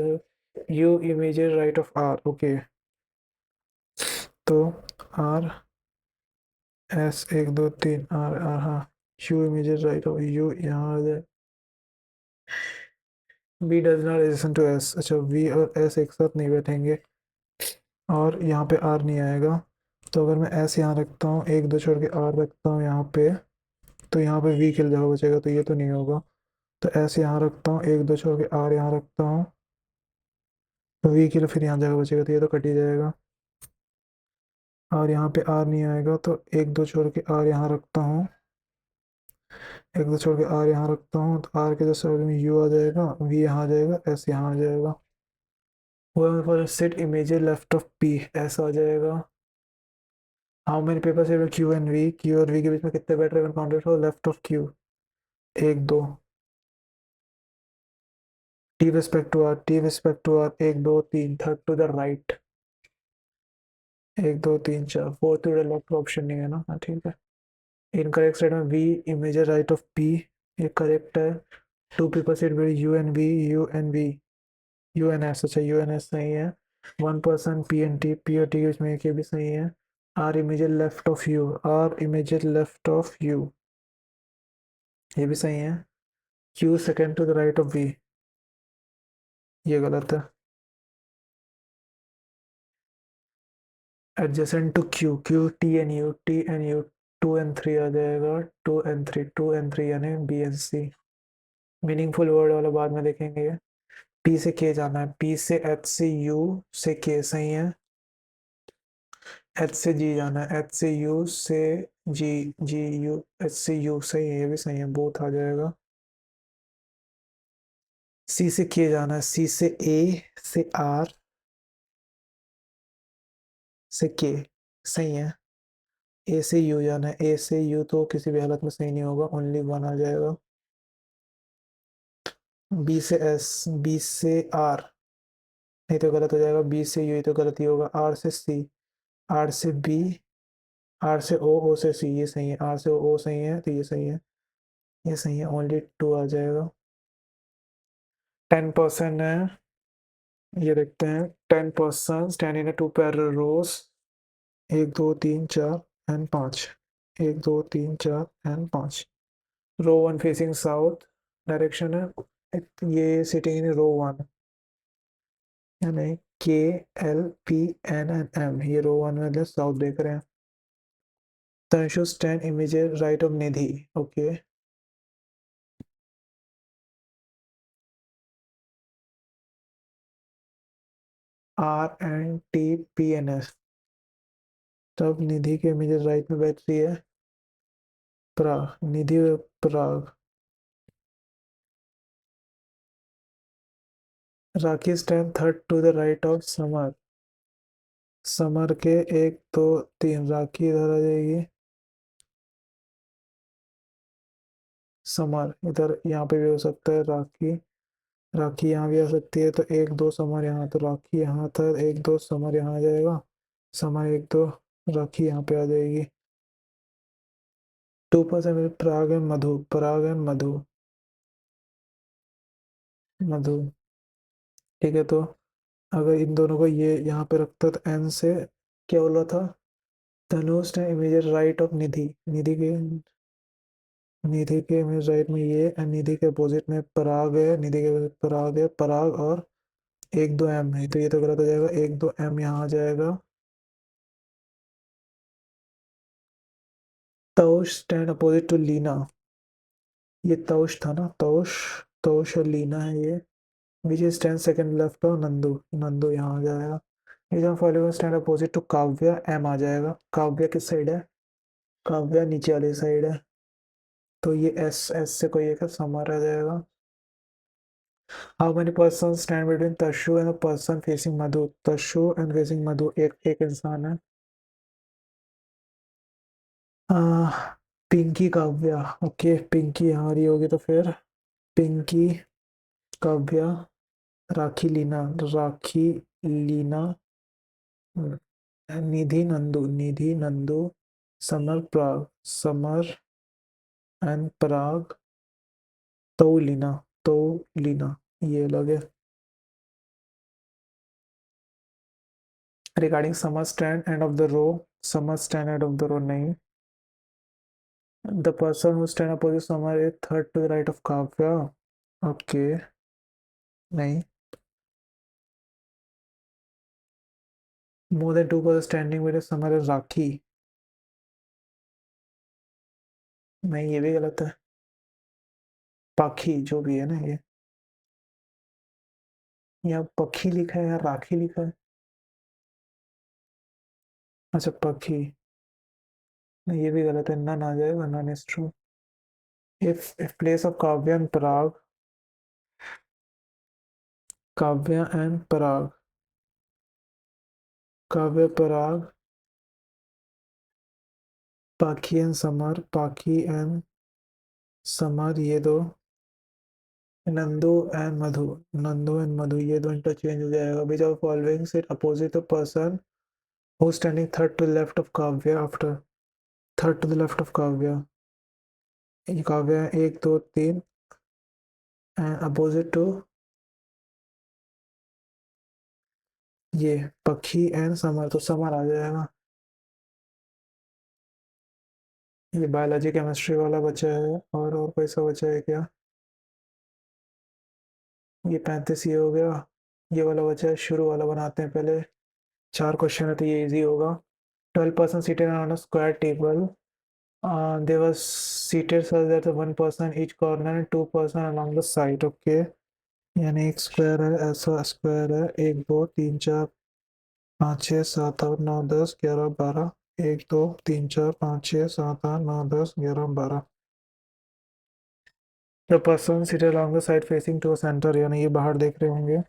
U immediate right of R, okay तो R S 1 2 3 R R हाँ U immediate right of U यहाँ आ जाए। V does not adjacent to S, अच्छा V और S एक साथ नहीं बैठेंगे और यहाँ पे R नहीं आएगा। तो अगर मैं S यहाँ रखता हूँ, 1 2 छोड़ के R रखता हूँ यहाँ पे, तो यहाँ पे V किल जगह बचेगा, तो ये तो नहीं होगा। तो S यहाँ रखता हूँ, 1 2 छोड़ के R यहाँ रखता हूँ, तो V किल फिर यहाँ जगह बचेगा, तो ये तो कट ही जाएगा। और यहाँ पे R नहीं आएगा, तो 1 2 छोड़ के R यहाँ रखता हूँ, 1 2 छोड़ के R यहाँ रखता हूँ, तो R के जैसे में U आ जाएगा, V यहाँ आ जाएगा, S यहाँ आ जाएगा। वो sit immediate left of P, S आ जाएगा। हाउ मेनी पेपर्स है क्यू एंड वी, क्यू और वी के बीच में कितने बैठ रहे काउंटेड हो left of Q, 1 2। T respect to R, T respect to R 1 2 3 third to the right, 1 2 3 4 fourth to the left option नहीं है ना, हाँ ठीक है। इनकरेक्ट साइड में V imager right of P, ये करेक्ट है। 2 people sit between U and V, U and V, U N S, अच्छा यू एन एस सही है। 1 person P and T, P और टी के बीच में एक ये भी सही है। आर इमेजर लेफ्ट ऑफ यू, आर इमेजर लेफ्ट ऑफ यू, ये भी सही है। Q second to the right of V, ये गलत है। Adjacent to Q, Q T N U, T N U 2 and 3 आ जाएगा, 2 and 3, 2 and 3 यानी B and C. Meaningful word वाला बाद में देखेंगे। पी से के जाना है, पी से एच से यू से के सही है। एच से जी जाना है, एच से यू से जी, जी यू एच से यू सही है, ये भी सही है, बोथ आ जाएगा। सी से के जाना है, सी से ए से आर से के सही है। ए से यू जाना है, ए से यू तो किसी भी हालत में सही नहीं होगा, ओनली वन आ जाएगा। बी से एस, बी से आर नहीं तो गलत हो जाएगा, बी से यू तो गलत ही होगा। आर से सी, आर से बी, आर से ओ, ओ से सी, ये सही है। आर से ओ सही है, तो ये सही है, ये सही है, ओनली 2 आ जाएगा। 10% है, ये देखते हैं। 10 person stand in 2 parallel rows, 1 2 3 4 and 5, 1 2 3 4 and 5। Row 1 facing south direction है, ये सिटिंग इन रो 1 यानी K L P N and M, ये रो 1 में साउथ देख रहे हैं। Tanshu stand immediate right of Nidhi, okay. R and T P N S, तब निधि के इमेजेस राइट में बैठ रही है प्राग, निधि प्राग। Rakhi stand third to the right of Samar, Samar के 1 2 3 राखी इधर आ जाएगी। समर इधर यहाँ पे भी हो सकता है, राखी, राखी यहाँ भी आ सकती है, तो एक दो समर यहाँ, तो राखी यहाँ था, एक दो समर यहाँ आ जाएगा, समर एक दो, राखी यहाँ पे आ जाएगी। 2% पराग एंड मधु, पराग एंड मधु, मधु। ठीक है, तो अगर इन दोनों को ये यहाँ पे रखता तो एन से क्या बोला था, धनुष ने इमीडिएट राइट ऑफ निधि, निधि के, निधि के इमीडिएट राइट में ये, and निधि के अपोजिट में पराग है, निधि के पराग है, पराग और एक दो एम है, तो ये तो गलत हो जाएगा, एक दो एम यहाँ आ जाएगा। तोश स्टैंड अपोजिट टू लीना, ये तोश था ना, तोश, तोश और लीना है ये, which is stand second left और नंदू, नंदू यहाँ आ जाएगा। ये जो following stand opposite to Kavya, M आ जाएगा, काव्या किस साइड है, काव्या नीचे वाली साइड है, तो ये एस, एस से कोई एक समर आ जाएगा। How many person stand between Tashu and person facing Madhu, Tashu and facing Madhu, एक एक इंसान है। पिंकी काव्या, ओके पिंकी यहाँ रही होगी, तो फिर पिंकी काव्या, राखी लीना, राखी लीना, निधि नंदू, निधि नंदू, समर प्राग, समर एंड पराग, तोलिना, तोलिना, ये अलग है। Regarding Samar stand end of the row, Samar stand end of the row नहीं, the person who stand opposite Samar is third to the right of Kavya, okay नहीं, more than two person standing with Samar is Rakhi, नहीं ये भी गलत है, पाखी जो भी है ना ये, यहाँ पखी लिखा है या राखी लिखा है, अच्छा पखी, नहीं ये भी गलत है, नन आ जाएगा, none is true. If place of Kavya and Parag, Kavya and Parag, Kavya Parag, Paki and Samar, Paki and Samar, ये दो, नंदू एंड मधु, नंदू एंड मधु, ये दो इंटरचेंज हो जाएगा। Which of following sit opposite the person who standing third to left of Kavya, after third to the left of Kavya, ये काव्या एक दो तीन, एंड अपोजिट टू ये पक्षी एंड समर, तो समर आ जाएगा। ये बायोलॉजी केमिस्ट्री वाला बचा है, और कोई सा बचा है क्या, ये 35 ये हो गया, ये वाला बचा है, शुरू वाला बनाते हैं पहले, 4 क्वेश्चन है तो ये इजी होगा। 12 person seated on a square table, they were seated such that one person each corner and 2 person along the side, okay, यानी एक स्क्वायर है, ऐसा स्क्वायर है, एक दो तीन चार पाँच छः सात आठ नौ दस ग्यारह बारह, एक दो तीन चार पाँच छः सात आठ नौ दस ग्यारह बारह, the person seated along the side facing to a center, यानी ये बाहर देख रहे होंगे।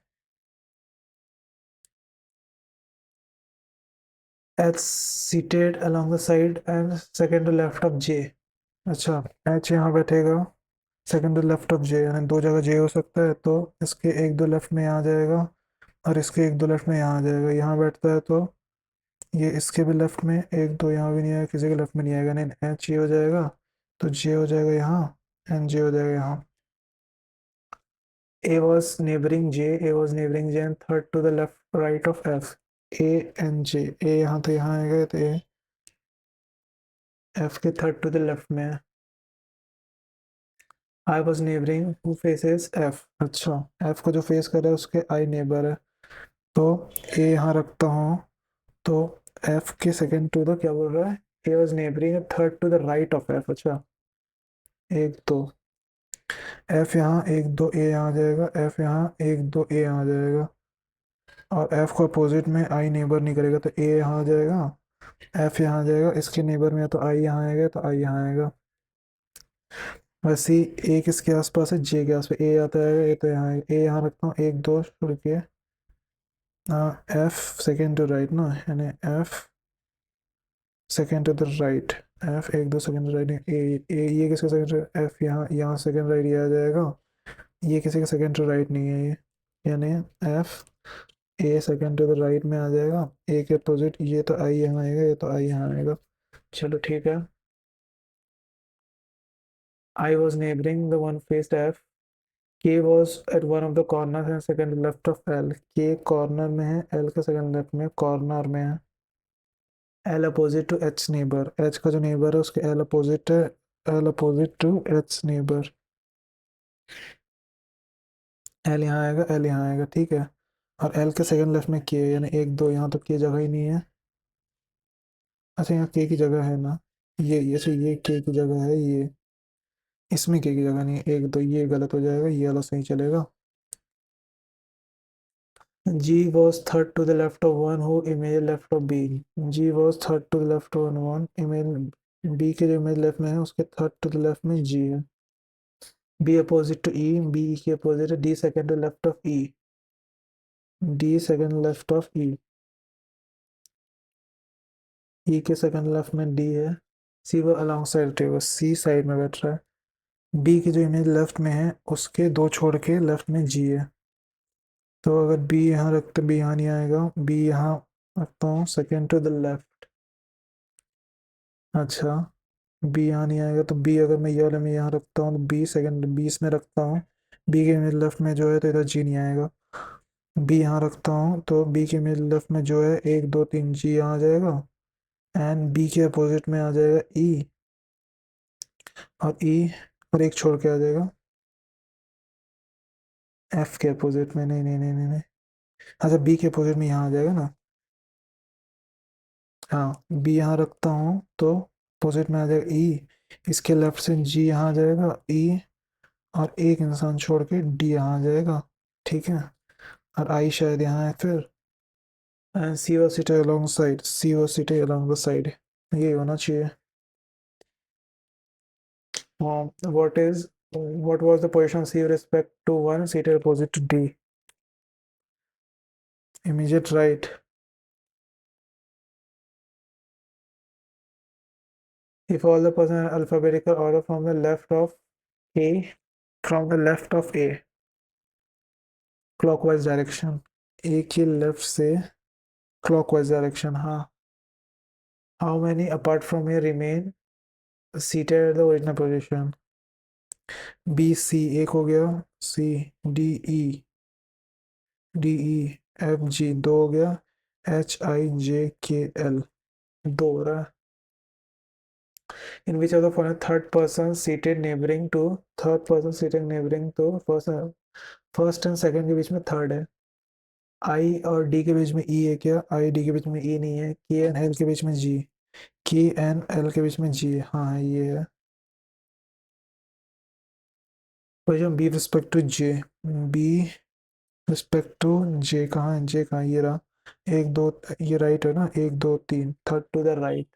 H seated along the side and second to left of J, अच्छा H यहाँ बैठेगा second to left of J, यानी दो जगह J हो सकता है, तो इसके एक दो लेफ्ट में यहाँ आ जाएगा और इसके एक दो लेफ्ट में यहाँ आ जाएगा, यहाँ बैठता है तो ये इसके भी लेफ्ट में, एक दो यहाँ भी नहीं आएगा, किसी के लेफ्ट में नहीं आएगा, नहीं H ये हो जाएगा, तो J हो जाएगा यहाँ एंड J हो जाएगा यहाँ। A was neighboring J, A was neighboring J and third to the left right of F, A and J, A यहाँ तो यहाँ आएगा, तो A F के थर्ड टू द लेफ्ट में है। I was neighboring who faces F, अच्छा F को जो फेस कर रहा है उसके I नेबर है, तो A यहाँ रखता हूँ, तो F के सेकंड टू द क्या बोल रहा है, A was neighboring third to the right of F, अच्छा एक दो, F यहाँ एक दो A यहाँ आ जाएगा, F यहाँ एक दो A यहाँ आ जाएगा, और F को अपोजिट में I नेबर नहीं करेगा, तो A यहाँ आ जाएगा, F यहाँ आ जाएगा, इसके नेबर में तो I यहाँ आएगा, तो I यहाँ आएगा। वैसे ही ए किसके आसपास है, जे के आसपास, ए आता है, ए तो यहाँ है, ए यहाँ रखता हूँ, एक दो छोड़ के, एफ सेकेंड टू राइट ना, यानी F second to the right, F एक दो सेकंड राइट ए ये किसका सेकंड एफ यहाँ यहाँ सेकंड राइट ये आ जाएगा। ये किसी का सेकंड टू राइट नहीं है ये, यानी F A second to the right में आ जाएगा। ए के अपोजिट ये तो आई यहाँ आएगा, ये तो आई यहाँ आएगा। चलो ठीक है। I was neighboring the one faced F. K was at one of the corners and second left of L. K corner में है, L का सेकंड लेफ्ट में, कॉर्नर में है। L opposite to H neighbour, H का जो neighbour है उसके L अपोजिट है, L opposite to H neighbour. L यहाँ आएगा, L यहाँ आएगा, ठीक है। और L के सेकंड लेफ्ट में K, यानी एक दो, यहाँ तो K जगह ही नहीं है। अच्छा यहाँ K की जगह है ना, ये K की जगह है, ये इसमें K की जगह नहीं है, एक दो ये गलत हो जाएगा, ये वाला सही चलेगा। G was third to the left of one who image left of B. G was third to the left of one image B के जो इमेज लेफ्ट में है उसके थर्ड टू द लेफ्ट में G है। B opposite to E, B के opposite है, D second to left of E, D second left of E, E के सेकंड लेफ्ट में D है। C वो अलॉन्ग साइड टेबल, C साइड में बैठ रहा है। B की जो इमेज लेफ्ट में है उसके दो छोड़ के लेफ्ट में G है। तो अगर B यहाँ रखते, B यहाँ नहीं आएगा, B यहाँ रखता हूँ सेकंड टू द लेफ्ट। अच्छा बी यहाँ नहीं आएगा, तो बी अगर मैं ये वाले में यहाँ रखता हूँ तो बी सेकंड बीस में रखता हूँ, बी के मिड लेफ्ट में जो है तो इधर जी नहीं आएगा। बी यहाँ रखता हूँ तो बी के मिड लेफ्ट में जो है एक दो तीन जी यहाँ आ जाएगा, एंड बी के अपोजिट में आ जाएगा ई, और ई और एक छोड़ के आ जाएगा एफ के अपोजिट में, नहीं नहीं नहीं नहीं नहीं, अच्छा बी के अपोजिट में यहाँ आ जाएगा ना। हाँ बी यहाँ रखता हूँ तो अपोजिट में आ जाएगा ई, इसके लेफ्ट से जी यहाँ आ जाएगा, ई और एक इंसान छोड़ के डी यहाँ आ जाएगा, ठीक है। और आई शायद यहाँ है फिर, and she was seated along side, she was seated along the side, ये होना चाहिए। What is what was the position C with respect to one seated opposite to D? Immediate right. If all the person in alphabetical order from the left of A, from the left of A, clockwise direction. A के left से clockwise direction, हाँ। How many apart from A remain seated at the original position? B C एक हो गया, C D E, D E F G दो हो गया, H I J K L दो हो रहा है। In which of the following third person seated neighboring to, third person seated neighboring to first and second के बीच में थर्ड है। आई और डी के बीच में ई है क्या? आई डी के बीच में ई नहीं है। के एन एल के बीच में जी, के एन एल के बीच में जी है, हाँ है ये है। Position B respect to J, B respect to J कहाँ है? जे कहाँ है? ये रहा, एक दो, ये राइट है ना, एक दो तीन, थर्ड टू द राइट।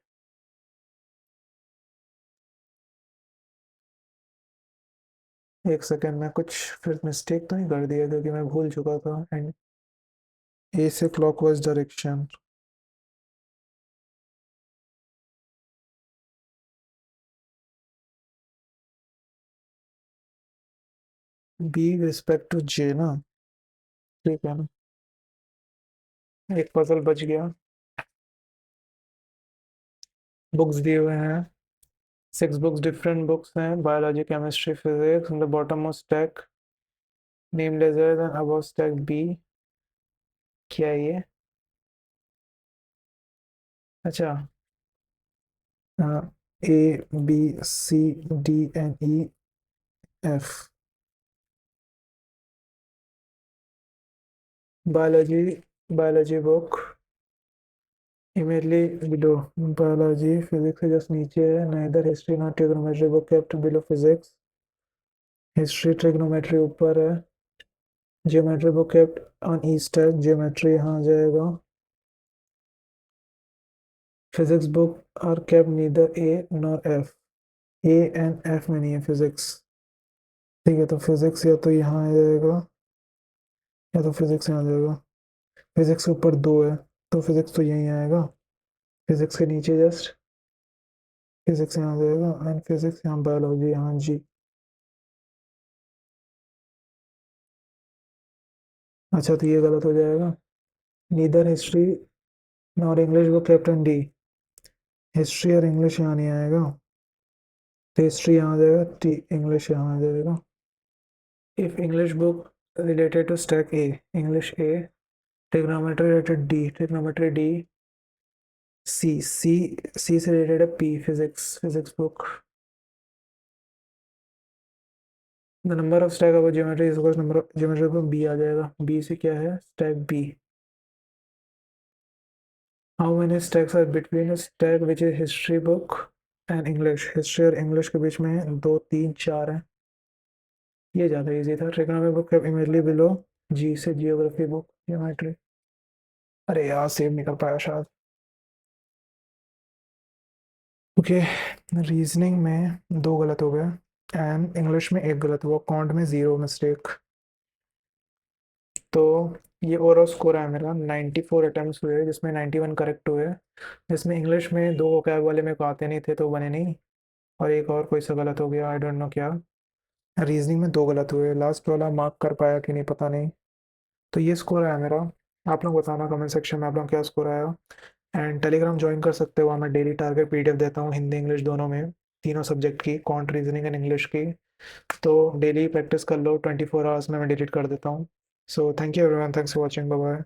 एक सेकेंड में कुछ फिर मिस्टेक तो नहीं कर दिया क्योंकि मैं भूल चुका था। एंड ए से clockwise direction, B respect to J ना, ठीक है ना। एक पजल बच गया। बुक्स दिए हुए हैं, 6 बुक्स, डिफरेंट बुक्स हैं, biology, chemistry, physics. In the bottom most stack name ledger then above stack B, क्या है ये? अच्छा A B C D and E F. Biology, biology book immediately below, biology physics से just नीचे है, neither history not trigonometry book kept below physics. History trigonometry ऊपर है, geometry book kept on E stack, geometry यहाँ आ जाएगा। Physics book are kept neither A nor F, A and F में नहीं है फिजिक्स, ठीक है। तो फिजिक्स या तो यहाँ आ जाएगा या तो फिजिक्स यहाँ आ जाएगा। फिजिक्स के ऊपर दो है तो फिजिक्स तो यहीं आएगा, फिजिक्स के नीचे जस्ट फिजिक्स यहाँ आ जाएगा एंड फिजिक्स यहाँ बायोलॉजी यहाँ जी। अच्छा तो ये गलत हो जाएगा। Neither history nor English book captain D. History और इंग्लिश यहाँ नहीं आएगा, तो हिस्ट्री यहाँ आ जाएगा, टी इंग्लिश यहाँ आ जाएगा। If English book related to stack A, English A, trigonometry related D, trigonometry D, C से related है P, physics book. The number of stack of geometry is equal to number of geometry book B आ जाएगा। B से क्या है stack B. How many stacks are between a stack which is history book and English? History और English के बीच में 2 3 4 है। ये ज़्यादा इजी था। ट्रिग्नोमेट्री बुक इमीडिएटली बिलो जी से जियोग्राफी बुक जियोमेट्री। अरे यार सेव नहीं कर पाया शायद। ओके, रीजनिंग में 2 गलत हो गए एंड इंग्लिश में 1 गलत हुआ, काउंट में 0 मिस्टेक। तो ये ओवरऑल स्कोर है मेरा 94 अटेम्प्ट्स हुए जिसमें 91 करेक्ट हुए, जिसमें इंग्लिश में 2 वोकैब वाले मेरे को आते नहीं थे तो बने नहीं, और एक और कोई सा गलत हो गया, आई डोंट नो क्या। रीजनिंग में 2 गलत हुए, लास्ट वाला मार्क कर पाया कि नहीं पता नहीं। तो ये स्कोर आया मेरा। आप लोग बताना कमेंट सेक्शन में आप लोग क्या स्कोर आया। एंड टेलीग्राम ज्वाइन कर सकते हो, वहाँ मैं डेली टारगेट पीडीएफ देता हूँ हिंदी इंग्लिश दोनों में, तीनों सब्जेक्ट की, क्वांट रीजनिंग एंड इंग्लिश की। तो डेली प्रैक्टिस कर लो, 24 आवर्स में मैं डिलीट कर देता हूँ। So thank you everyone, thanks for watching, bye bye.